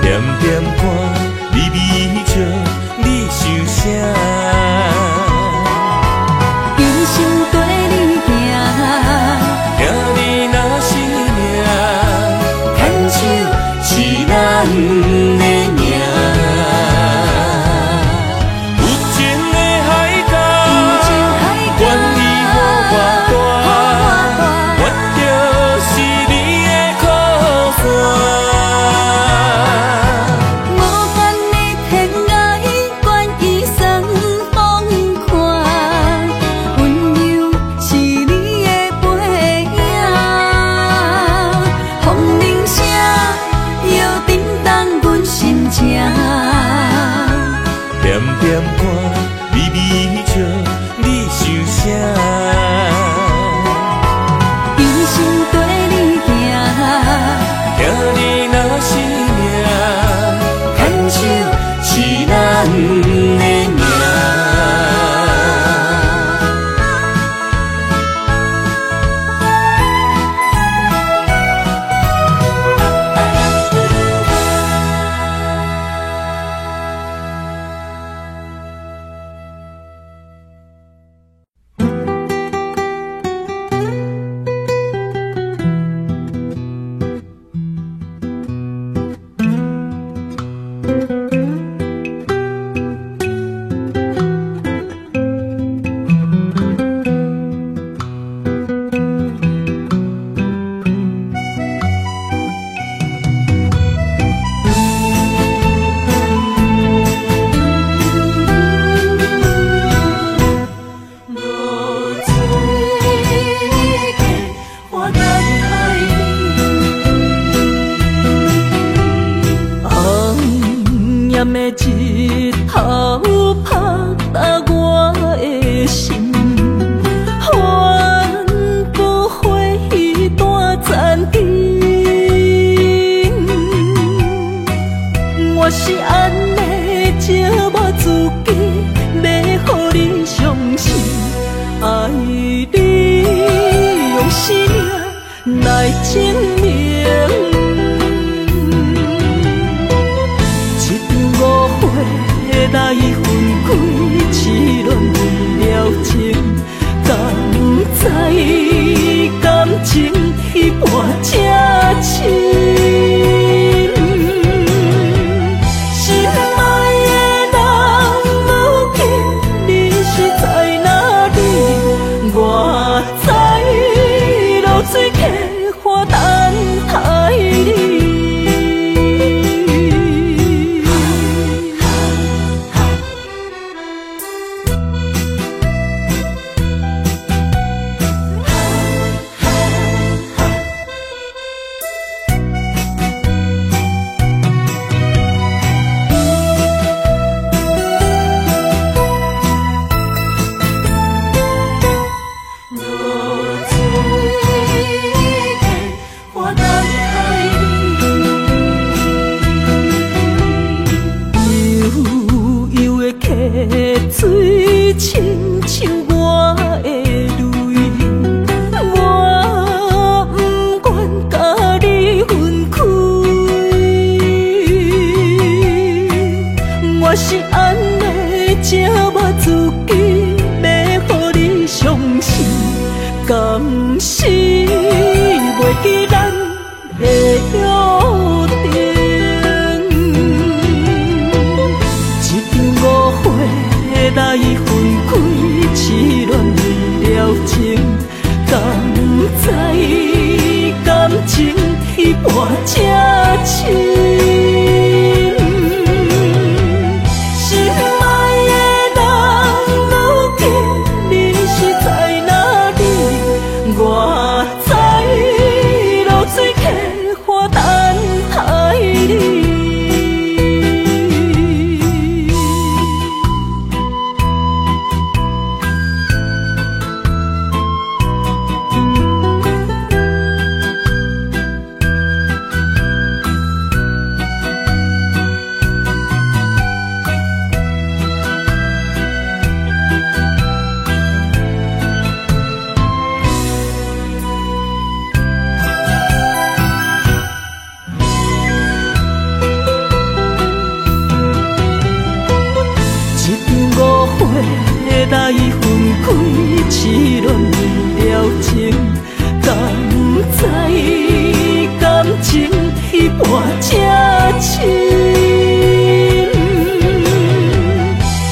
S3: 点点看，微微笑。想啥？
S1: 一生跟你行，
S3: 行你若是命，牵手是咱的命。有情的海角，愿意予我大，我就是你的靠山。点点看，微微笑，你想啥？
S1: 一生跟你行，
S3: 行你若是命，牵手是咱的命。
S1: 日头拍打我的心，换不回一段残灯。我是安尼借我自己，要予你相信，爱你用生命来证明。来分开，痴恋为了情，感知感情彼半才深。心爱的人，如今你是在哪里？我知流水客花等待你。水亲像我的泪，我不愿甲你分开。我是安尼才我自己要予你相信，敢是袂记咱的约定。来分开，痴恋为了情，敢知感情彼半才深。心爱的人，如今你是在哪里？我知流水客花等待你。来分开，痴恋为了情，敢知感情彼半才深。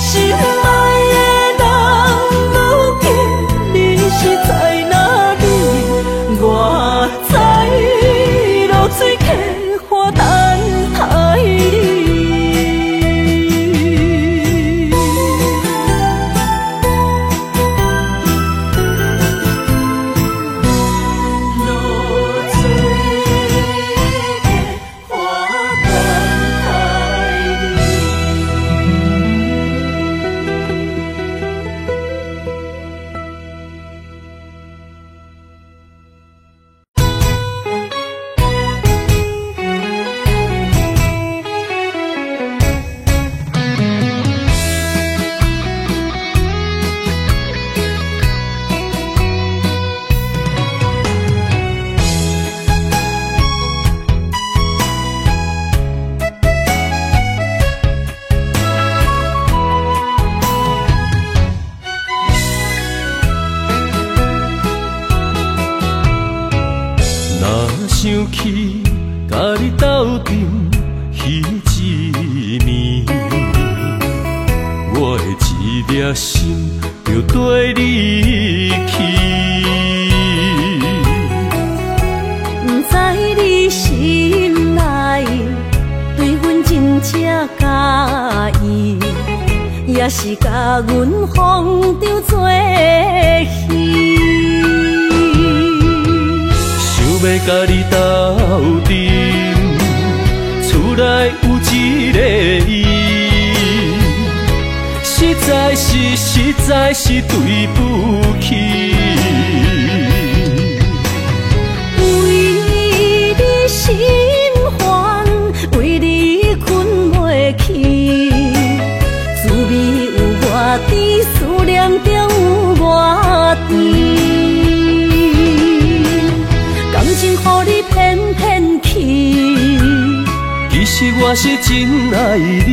S1: 心爱的人，如今你是在哪里？我知流水客花等待你。想起甲你斗阵彼一暝，我的一粒心就跟你去。不知你心内对阮真正介意，也是甲阮放着做戏。
S3: 要甲你斗阵，厝内有一个伊，实在是对不起。
S1: 为你心烦，为你困袂去，滋味有外甜，思念就有外甜。感情予你骗去，
S3: 其实我是真爱你。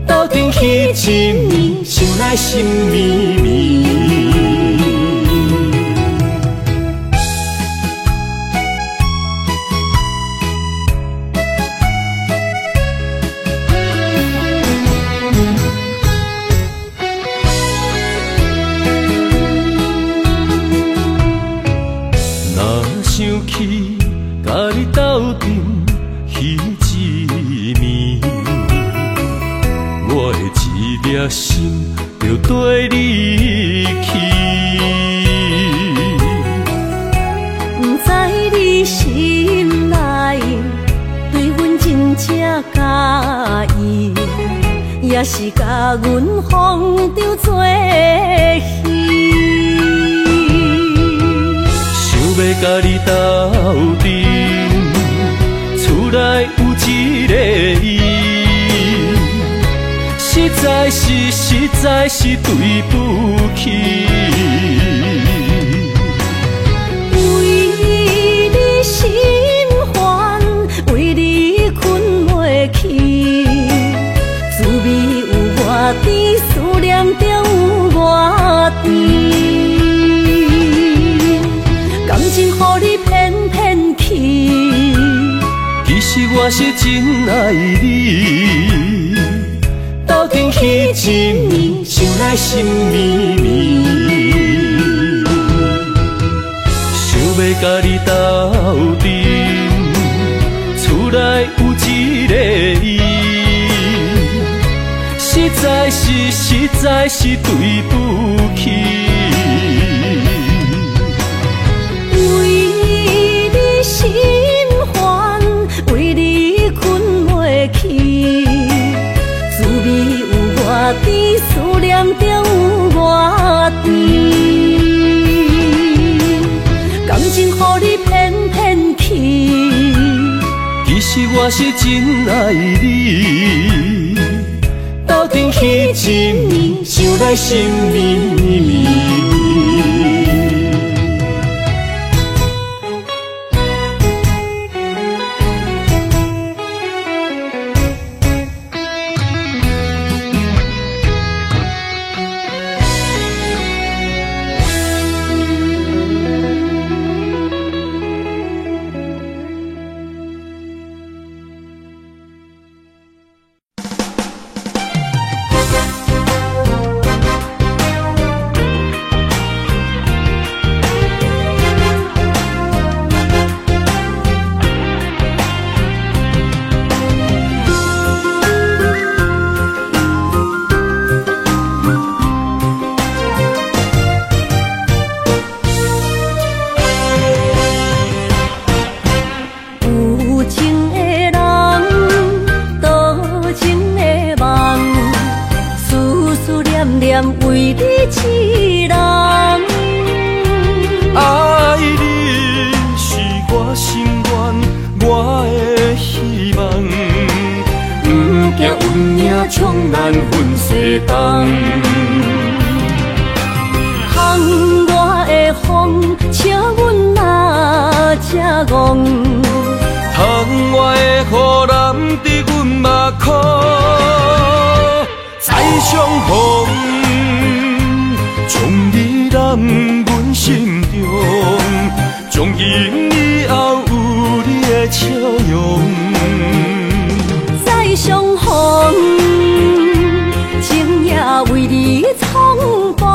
S3: 斗阵彼一暝，心内心绵绵。
S2: 甲你斗阵彼一暝，我的一粒心就跟你去。
S1: 不知你心内对阮真正介意，也是甲阮放着做戏。
S2: 想要甲你斗阵，厝内有一个伊，实在是对不起。
S1: 为你心烦，为你困袂去，滋味有偌甜，思念就有偌甜。感情予你骗骗去，
S2: 其实我是真爱你，斗阵彼一暝，想来心绵绵。想要甲你斗阵，厝内有一个伊，实在是对不起。
S1: 为你心烦，为你困袂去，滋味有偌甜，思念就有偌甜。感情予你骗骗去，
S2: 其实我是真爱你，斗阵彼一暝，想来心绵绵。
S1: 为你一人，
S2: 爱你是我心愿，我的希望。不惊运命冲咱分西东，
S1: 风我的风，笑阮哪只戆？
S2: 窗外的雨淋伫阮目眶，再相逢，将你揽阮心中，从今以后有你的笑容。
S1: 再相逢，情也为你冲动，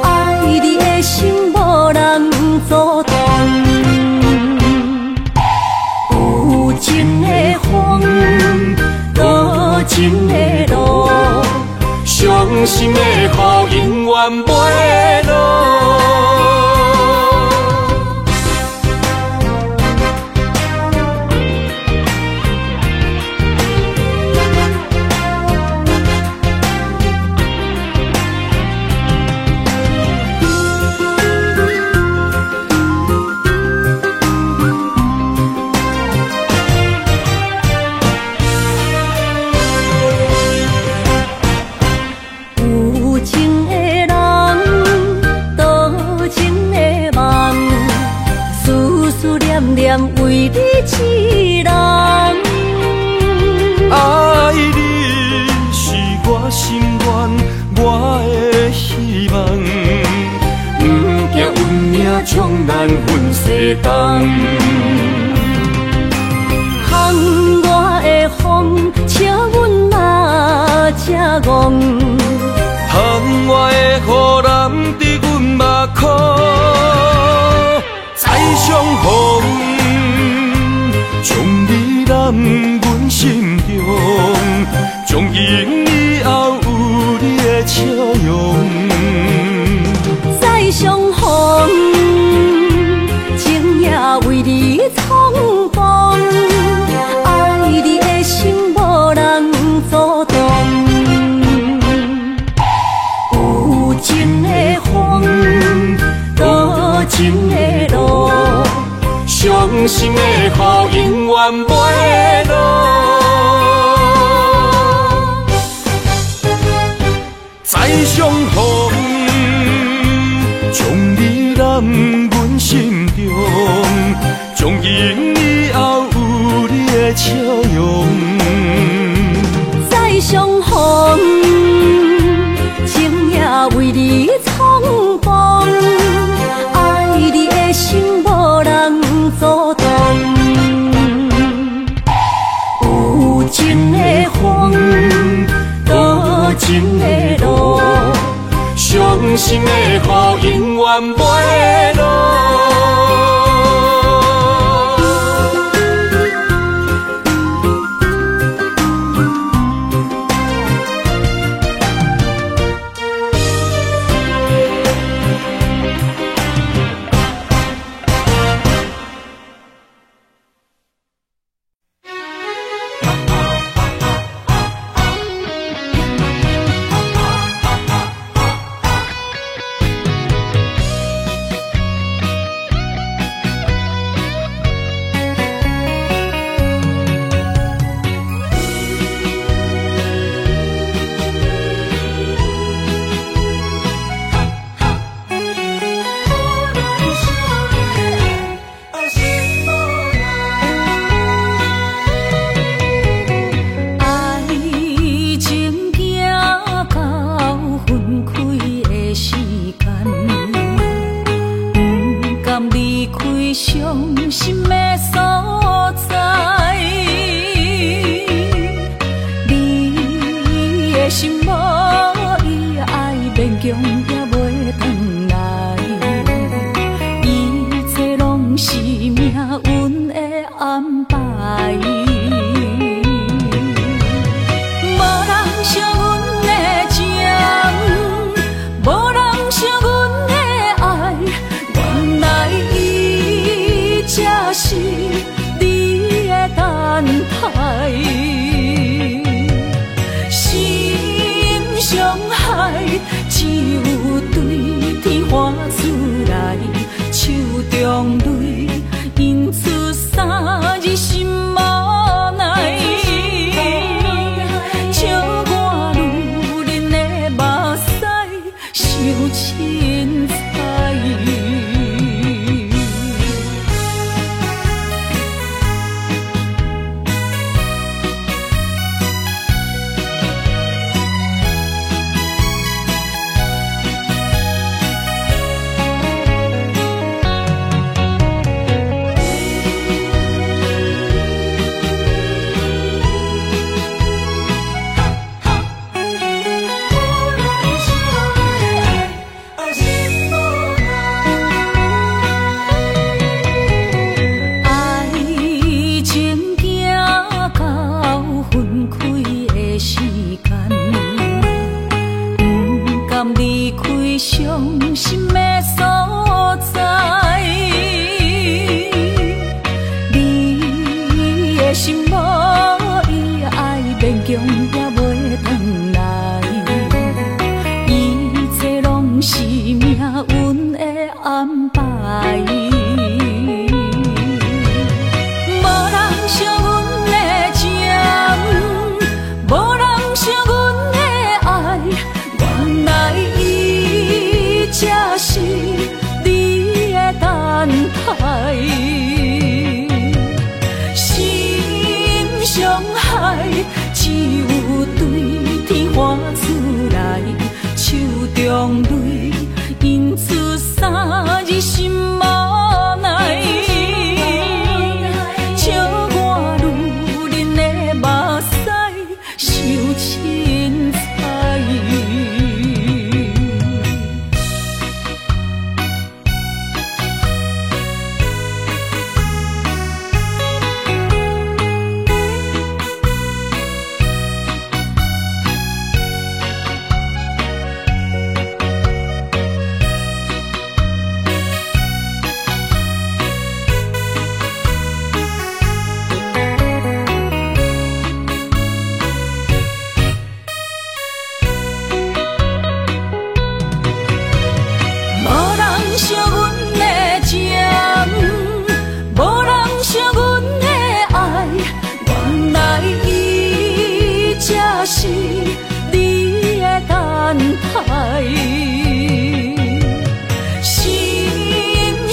S1: 爱你的心无人阻挡。有情的风，多情的路，伤心的雨永远袂落。为你一人，
S2: 爱你是我心愿，我的希望。不惊运命冲咱分西东，
S1: 风我的风，笑阮哪只戆？
S2: 窗外的雨淋伫阮目眶，再相逢。
S1: 相逢，情也为你冲动，爱你的心无人阻挡。有情的风，多情的路，伤心的雨永远袂落。
S3: 再相逢，将你揽阮心中，从今以后有你的笑容。
S1: 再相逢，情也为你冲动，爱你的心无人阻挡。有情的风，多情的路，伤心的雨永远袂落。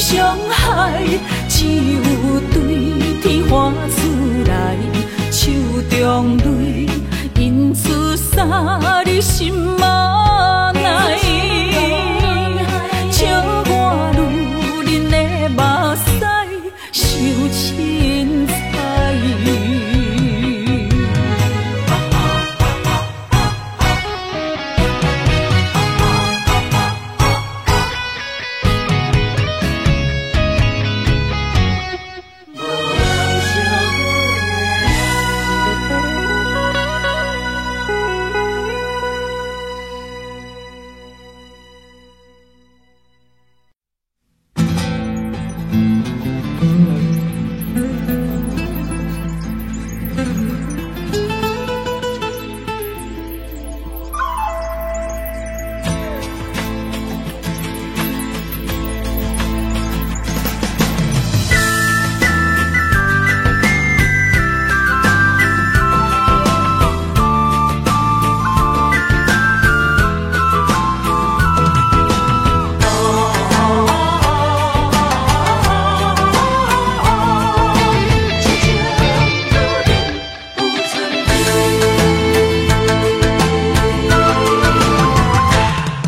S1: 伤害，只有对天花出来，手中泪因出洒你心嘛奈，笑我女人的目屎受凊彩。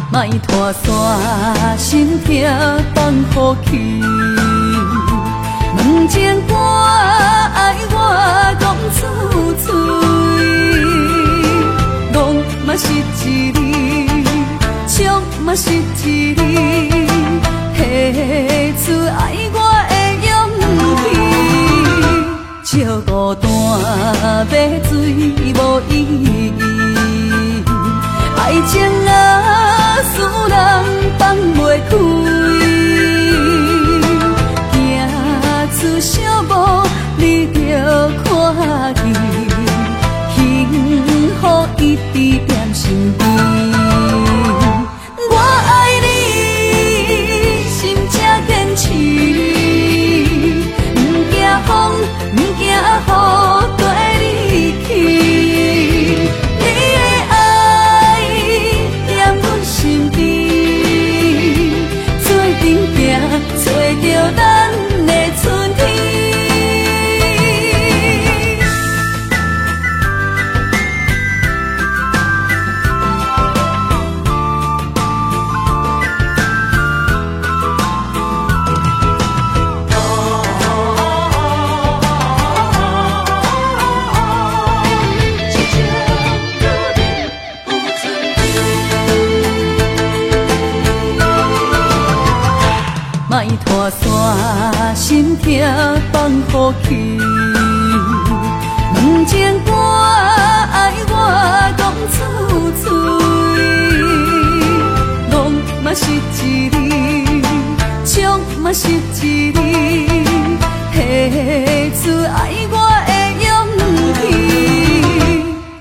S1: 莫拖山心痛放予去，问情歌爱我讲出嘴，戆嘛是一字，唱嘛是一字，写出爱我的勇气，笑孤单要水无意义，爱情啊，使人放袂开，行出小步，你着看见，幸福一直踮身边。我爱你，心正坚持，不惊风，不惊雨，跟你去。找着咱的春天。莫拖山心痛放予去，问情歌爱我讲出嘴，戆嘛是一字，唱嘛是一字，写出爱我的勇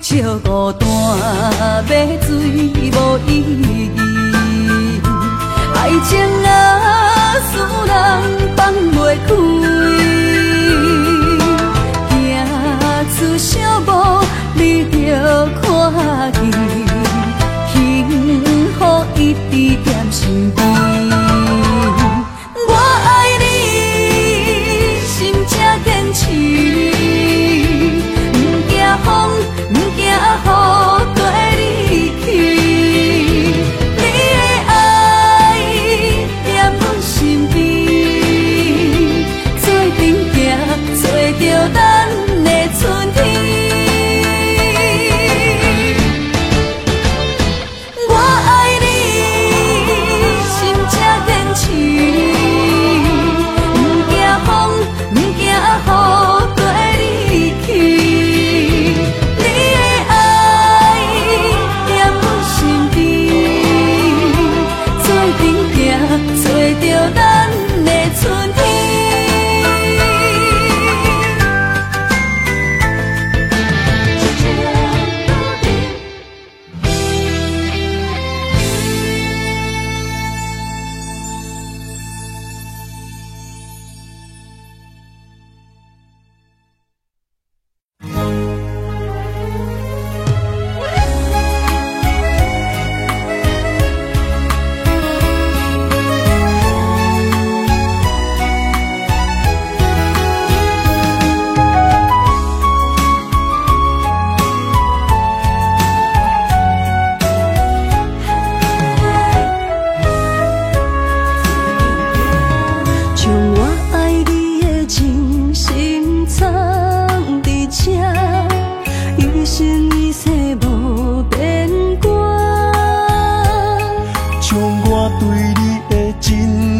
S1: 气，笑孤单要水无意义，爱情啊，使人放袂开，行出小步，你着看见，幸福一直踮身边。我爱你，心正坚持，不惊风，不惊雨，跟你去。你的爱踮阮身边，做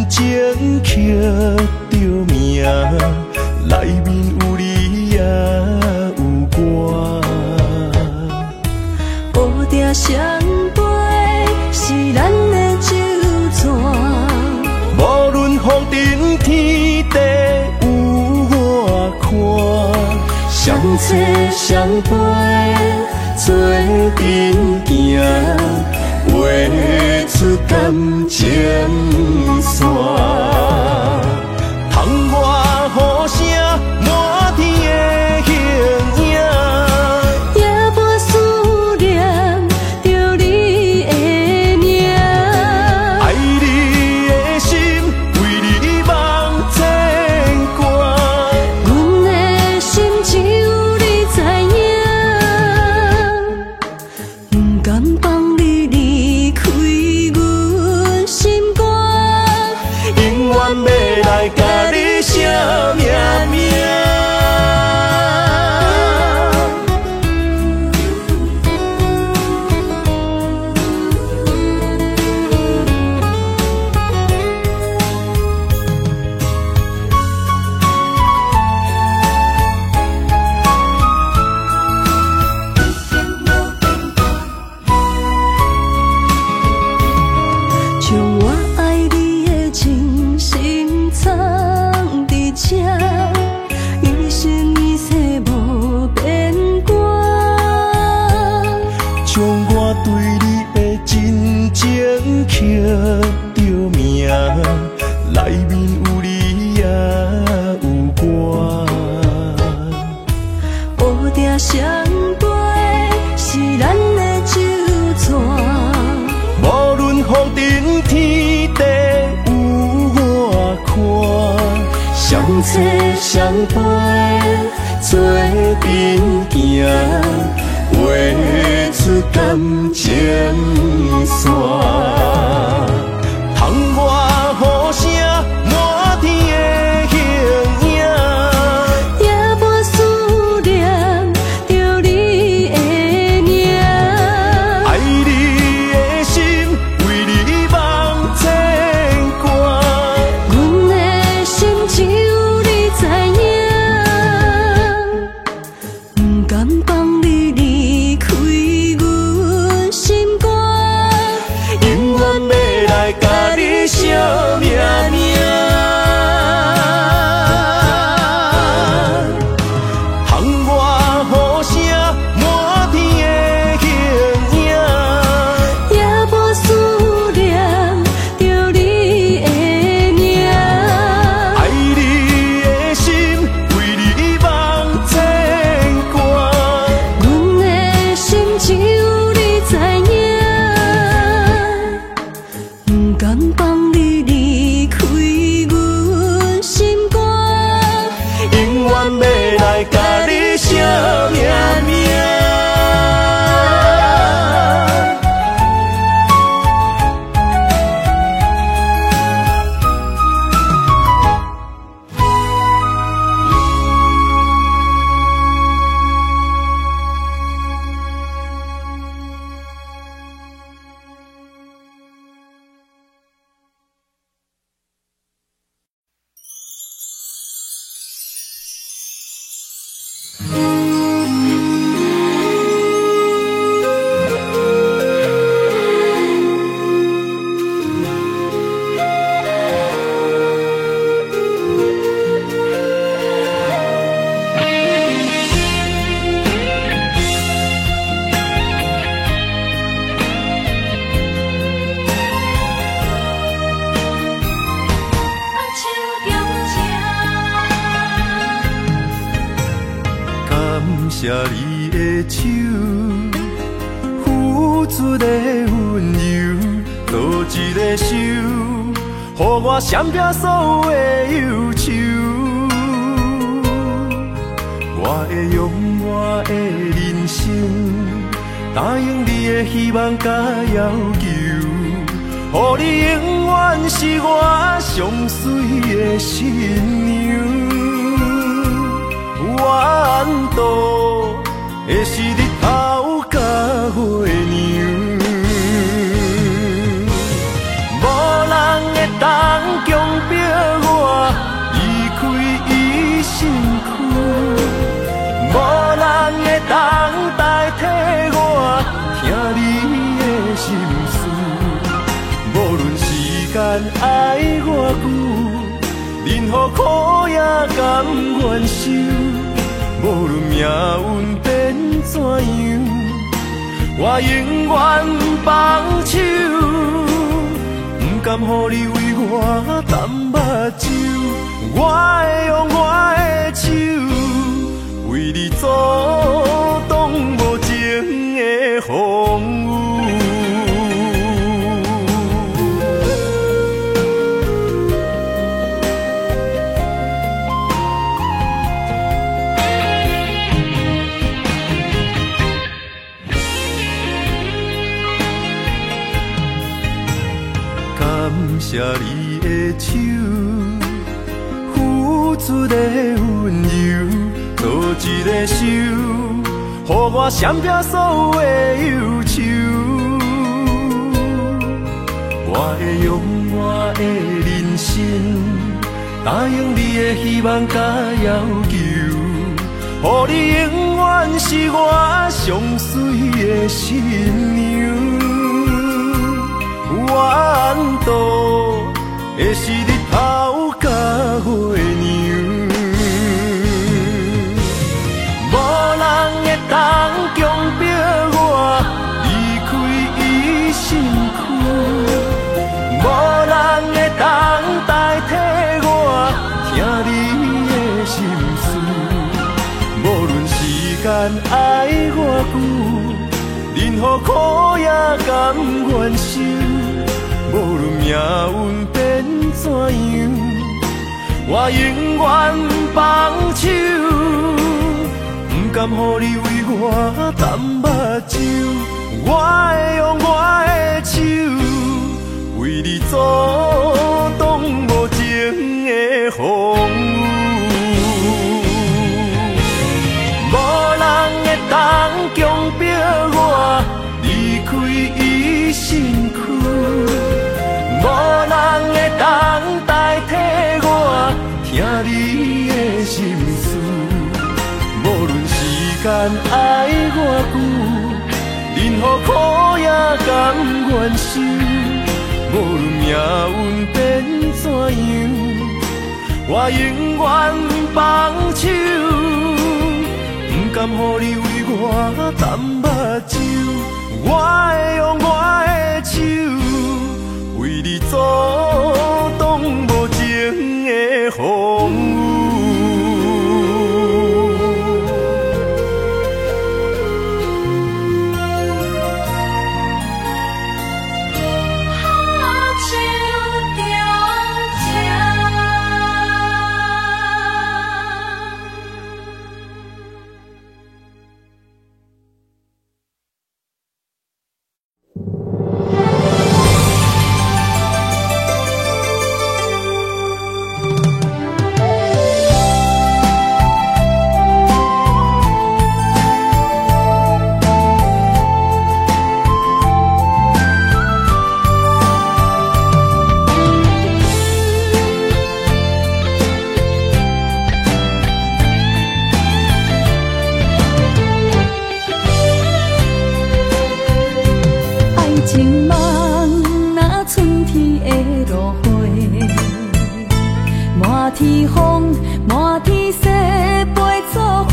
S2: 情刻着名，内面有你也有我。
S1: 乌蝶双飞是咱的酒泉，
S2: 无论风尘天地有我看，相切相陪做阵行，画出感情线。窗外雨声满天的形影，
S1: 也无思念着你的名。
S2: 爱你的心为你梦牵挂，
S1: 阮的心只有你知影，不甘放你离开阮心肝，
S2: 永远要来甲你写命名。
S1: 将我爱你的真心藏伫这，一生一世无变卦。
S2: 将我对你的真情刻着名，内面有你也有我。
S1: 乌蝶双飞是咱的酒泉，
S2: 无论风尘天地有我看，相切相陪做阵行，画出感情线。窗外雨声满天的形影，
S1: 也无思念着你的名。
S2: 爱你的心为你梦牵挂，
S1: 阮的心只有你知影，不甘放你离开阮心肝，
S2: 永远要来甲你写命名。窗外雨声满天的形影，
S1: 也无思念着你的名。
S2: 爱你的心为你梦牵挂，
S1: 阮的心只有你知影，不甘放你离开阮心肝，
S2: 永远要来甲你写命名。感谢你的手，付出的温柔，多一个手，予我闪避所有的忧愁。我会用我的人生，答应你的希望甲要求，予你永远是我上水的新娘。缘路会是日头甲月亮，无人会当强久，任何苦也甘愿受。无论命运变怎样，我永远放手，不甘予你为我担目睭。我会用我的手，为你阻挡无情的风雨。感谢你的手，付出的温柔，做一个手，予我闪避所有的忧愁。我会用我的人生，答应你的希望甲要求，予你永远是我上水的新娘。缘途会是日头甲月亮，无人会当强迫我离开伊身躯，无人会当代替我听你的心事。无论时间爱我久，任何苦也甘愿受。无论命运变怎样，我永远放手，不甘予你为我担目睭。我会用我的手，为你阻挡无情的风雨。无人会当强迫我离开伊身躯，无人会当代替我听你的心事。无论时间爱我久，任何苦也甘愿受。无论命运变怎样，我永远放手，不甘予你为我担目睭。我会用我的手，为你阻挡无情的风雨。
S1: 天风，满天雪，陪作伙，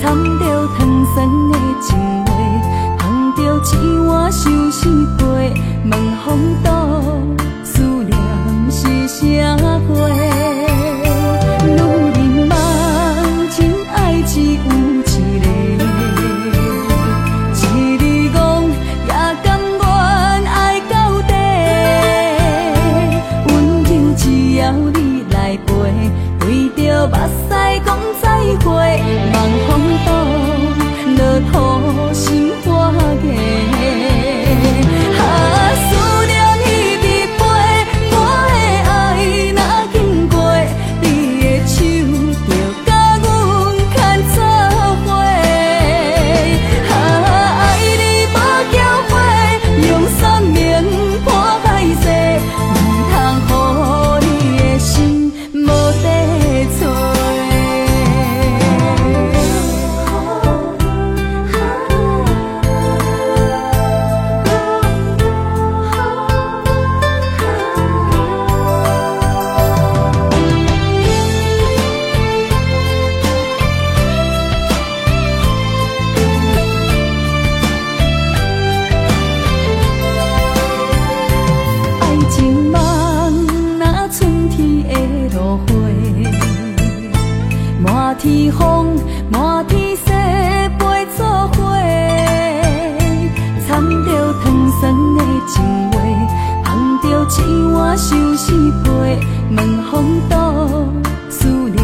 S1: 掺着糖酸的情话，捧着一碗相思杯，问风度，思念是啥货？女人梦情爱只有一个，一日戆也甘愿爱到底。只要你来陪，为着目屎讲再会，望风度，落土心花芽。思念一直飞，我的爱若经过，你的手就甲阮牵做伙。爱你无缴费，用生命破海誓，唔通予。心无地找。我相思杯，问风度，思念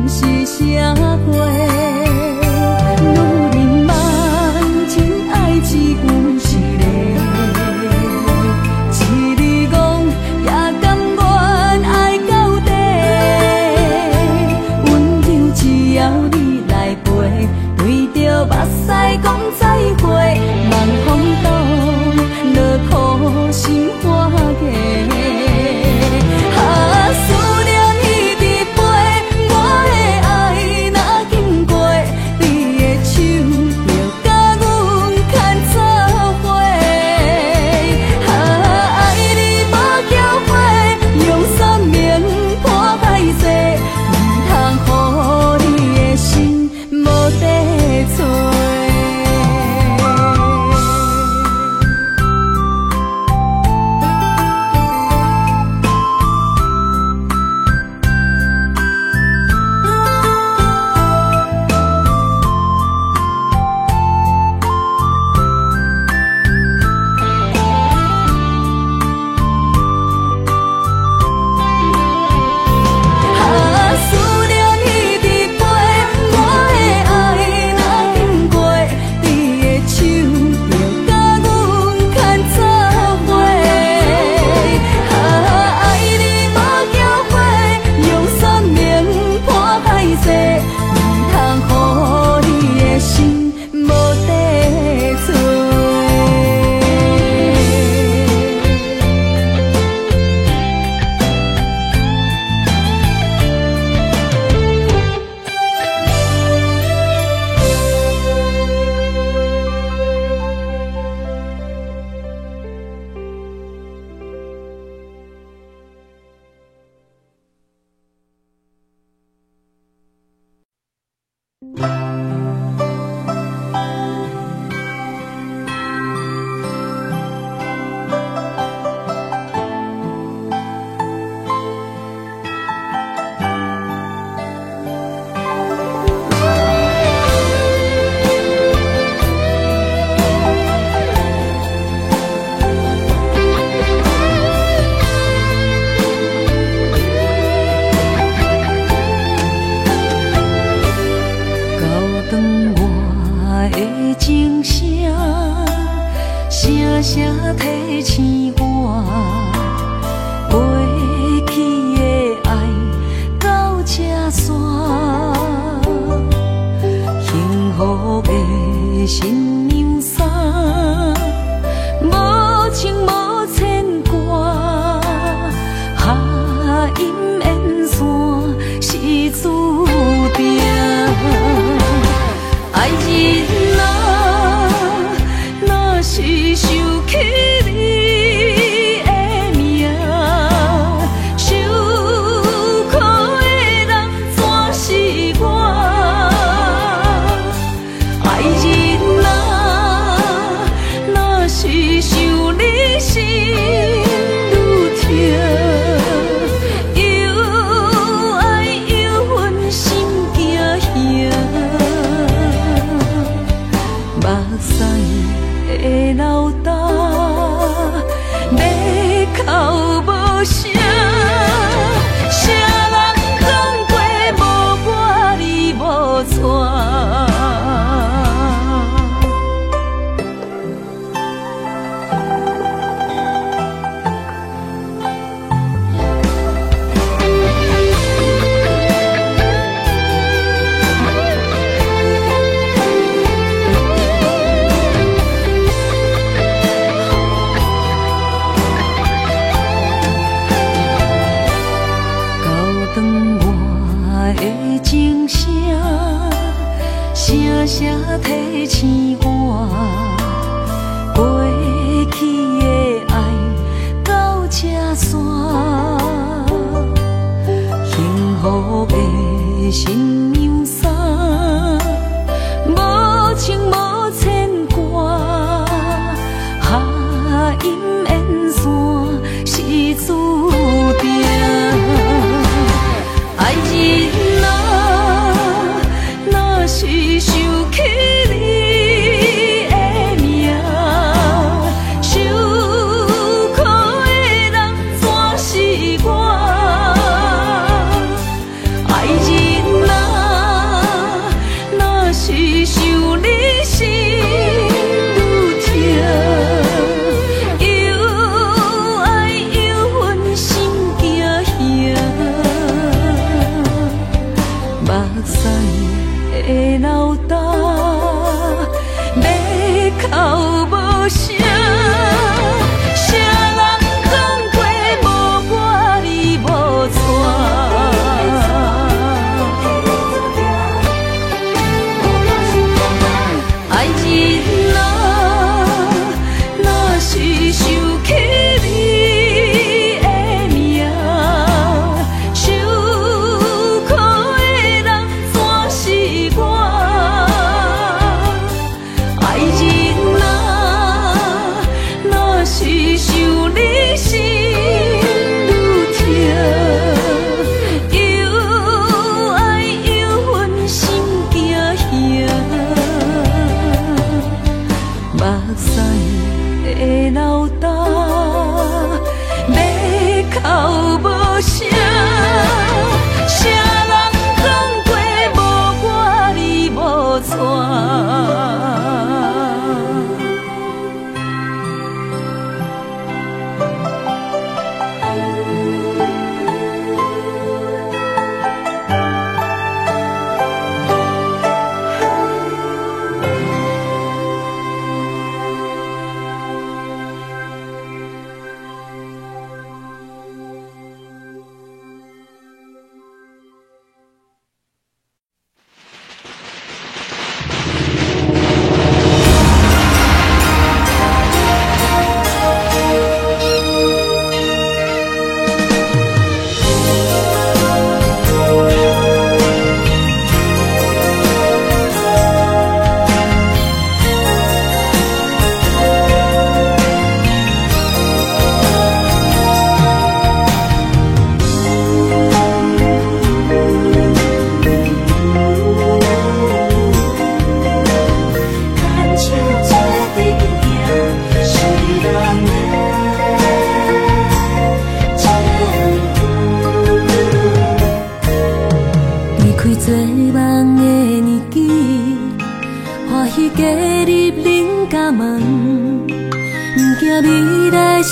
S1: 是啥货？女人梦真爱只有一个，一字讲也甘愿爱到底。温柔只要你来陪，对着目屎讲再会，望风度，落土心花嫁。思念彼伫背，我的爱若经过，你的手就甲阮牵做伙。爱你无后悔，用生命破歹势，唔通予你的心无地找。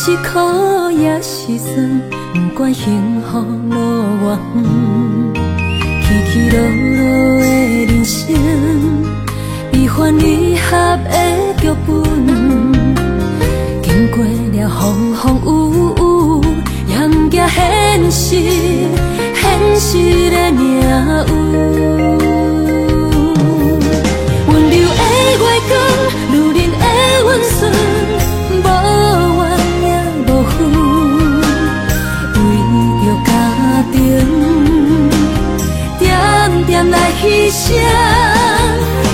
S1: 是苦也是酸，不管幸福路偌远，起起落落的人生，悲欢离合的剧本，经过了风风雨雨，也不惊现实，现实的命运。温柔的月光，女人的温顺，无怨也无悔，为着家庭，点点来牺牲。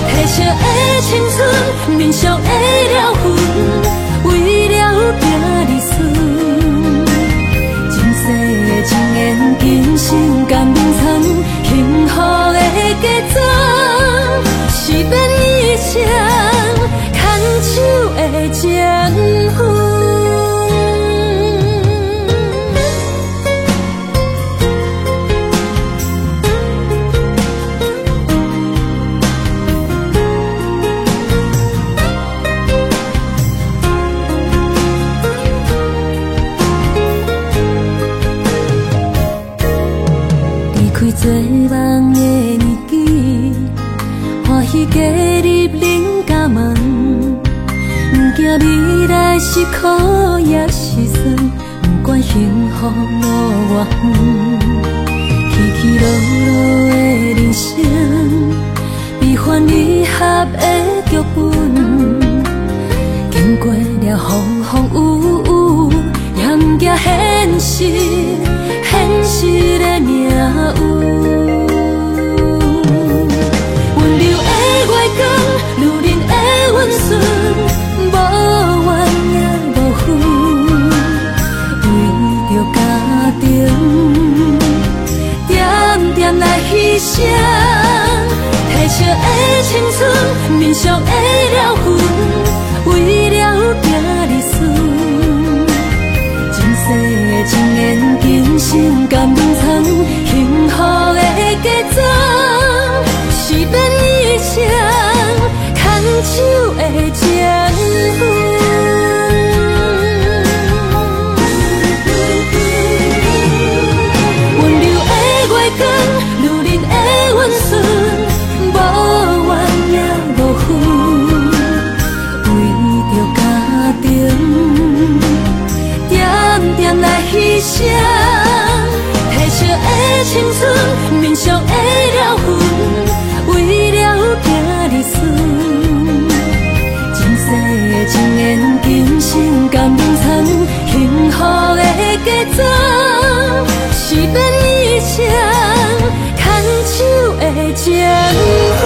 S1: 褪色的青春，面上的了痕，为了拼日顺。前世情缘，今生甘愿藏，幸福的假装，是变以前牵手的情分。做梦的年纪，欢喜加入恁家门，不惊未来是苦也是酸，不管幸福路偌远，起起落落的人生，悲欢离合的剧本，经过了风风雨雨，也不惊现实，现实的命运。温柔的月光，女人的温顺，无怨也无悔，为着家庭，点点来牺牲。褪色的青春，面上的了痕，为了拼日顺。前世情缘，今生甘愿藏，幸福的假装，是变以前牵手的情分。温柔的月光，女人的温顺，无怨也无悔，为着家庭，点点来牺牲。褪色的青春，面上的了痕，为了拼日顺。前世情缘，今生甘愿藏，幸福的假装，是变以前牵手的情分。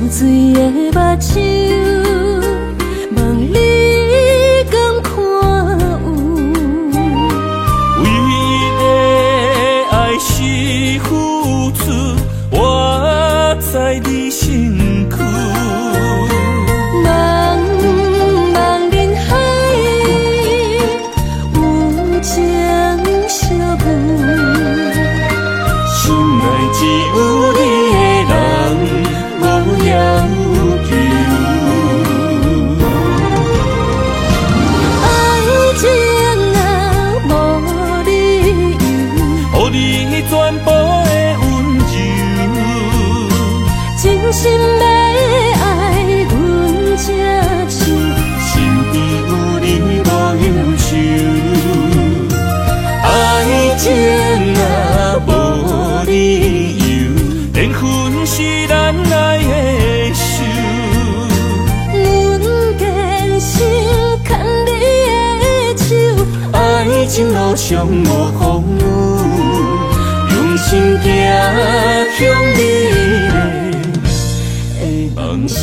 S1: 水的目睭，问你敢看有？
S3: 为了爱是付出，我在你身躯。
S1: 茫茫人海，有情相伴，
S3: 心内只有你的人。无要求，
S1: 爱情啊无理由，
S3: 予你全部的温柔，
S1: 真心要爱阮才像，
S3: 身边有你无忧。上无风雨，用心行向美丽的梦想。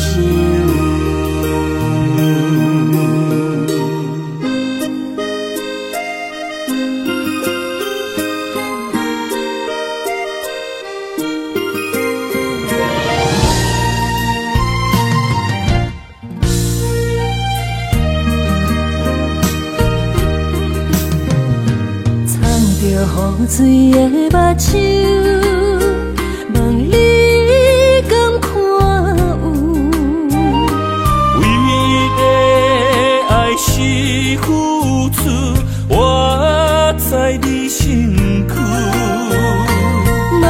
S1: 雨水的目睭，望你敢看有？
S3: 为你的爱是付出，我在你身躯。
S1: 茫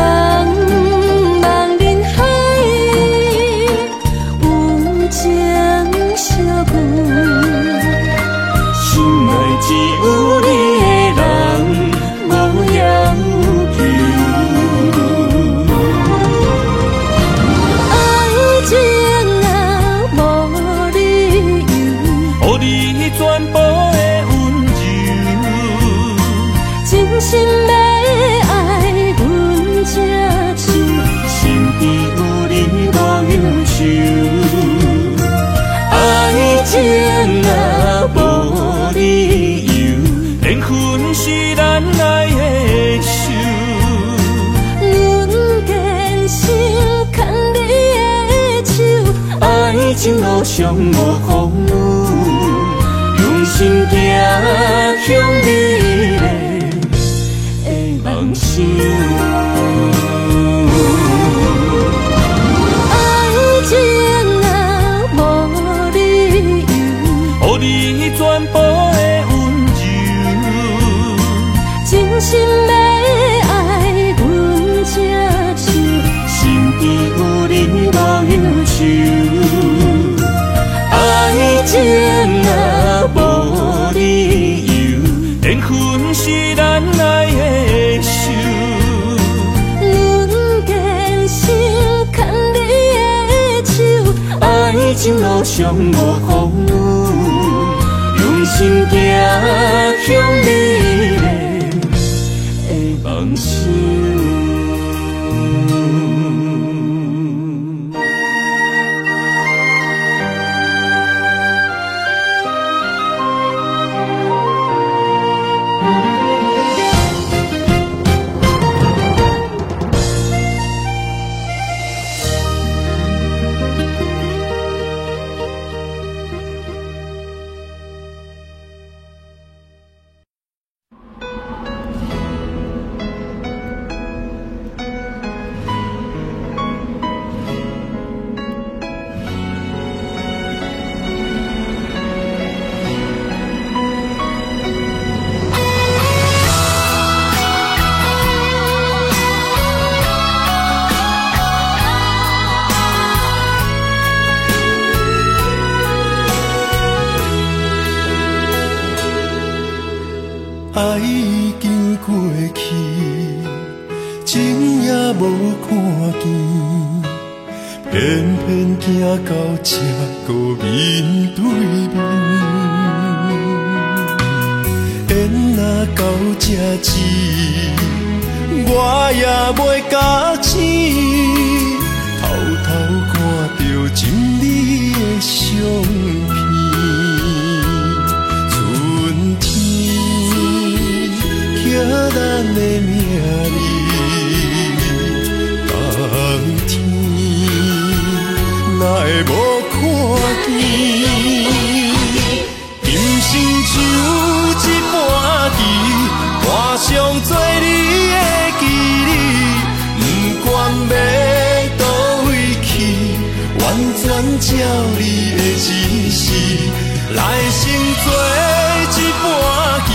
S1: 茫人海，有情相伴，
S3: 心内只有你的人。
S1: 心要爱阮这手，
S3: 身边有你无忧愁。爱情若无理由，连分是咱爱的手。
S1: 阮坚守牵你的手，
S3: 爱情路上无风雨，用心行向美丽。梦想，
S1: 爱情若无理由，
S3: 予你全部的温柔，
S1: 真心要爱阮这手，
S3: 身边有你无忧愁。爱情若无理由，连分是咱爱的手。爱情路上无风雨，用心行向美丽的梦想。
S2: 爱已经过去，情也无看见，偏偏行到这个面对面。缘若到这时，我也袂假死，偷偷看到真理的相片。咱的命里，冬天哪会无看见？今生只有一半棋，画上做你的记忆，不管要倒位去，完全照你的指示，来生做一半棋。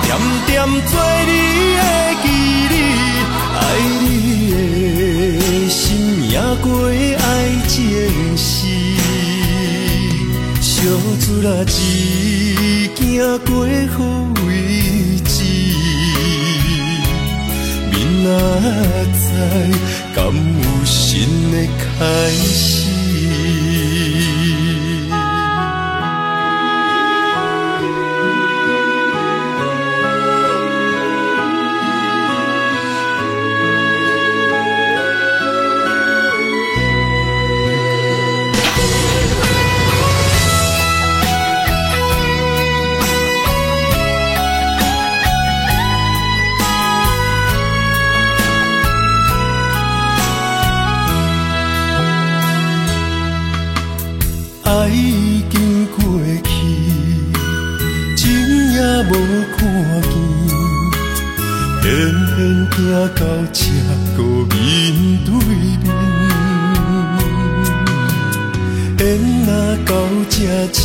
S2: 点点做你的记忆，爱你的心也过爱情事，小船啊一行过好位置，明仔载敢有新的开始？偏偏行到这个面对面，缘若到这止，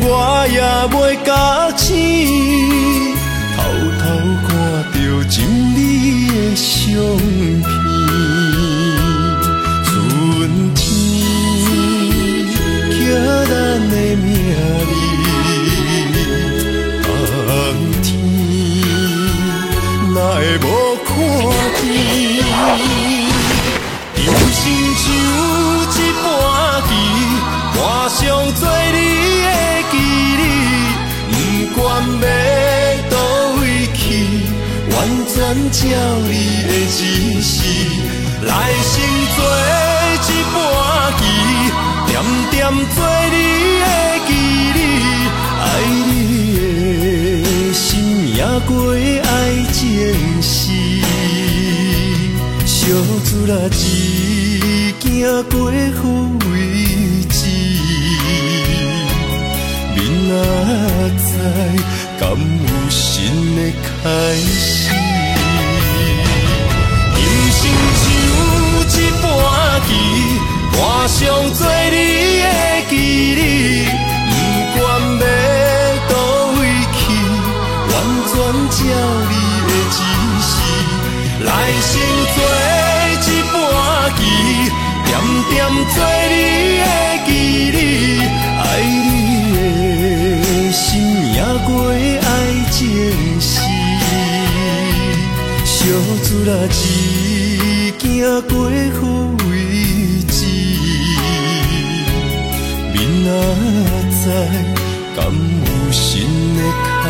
S2: 我也袂甲醒，偷偷看着情侣的相片，春天寄咱的名字，冬天哪会无看见？人生像一盘棋，换上做你的记忆，不管要倒位去，完全照你的指示，来生做一盘棋，点点做你的记忆，爱你的心也过爱情诗，小子啦一行过好位置，明仔载敢有新的开始？人生像一盘棋，换上做你的记忆，不管要倒位去，完全照你的指示，来生做一盘棋，点点做你的记忆，爱你的心也过爱情诗，小子啦一行过好位置，明仔载敢有新的开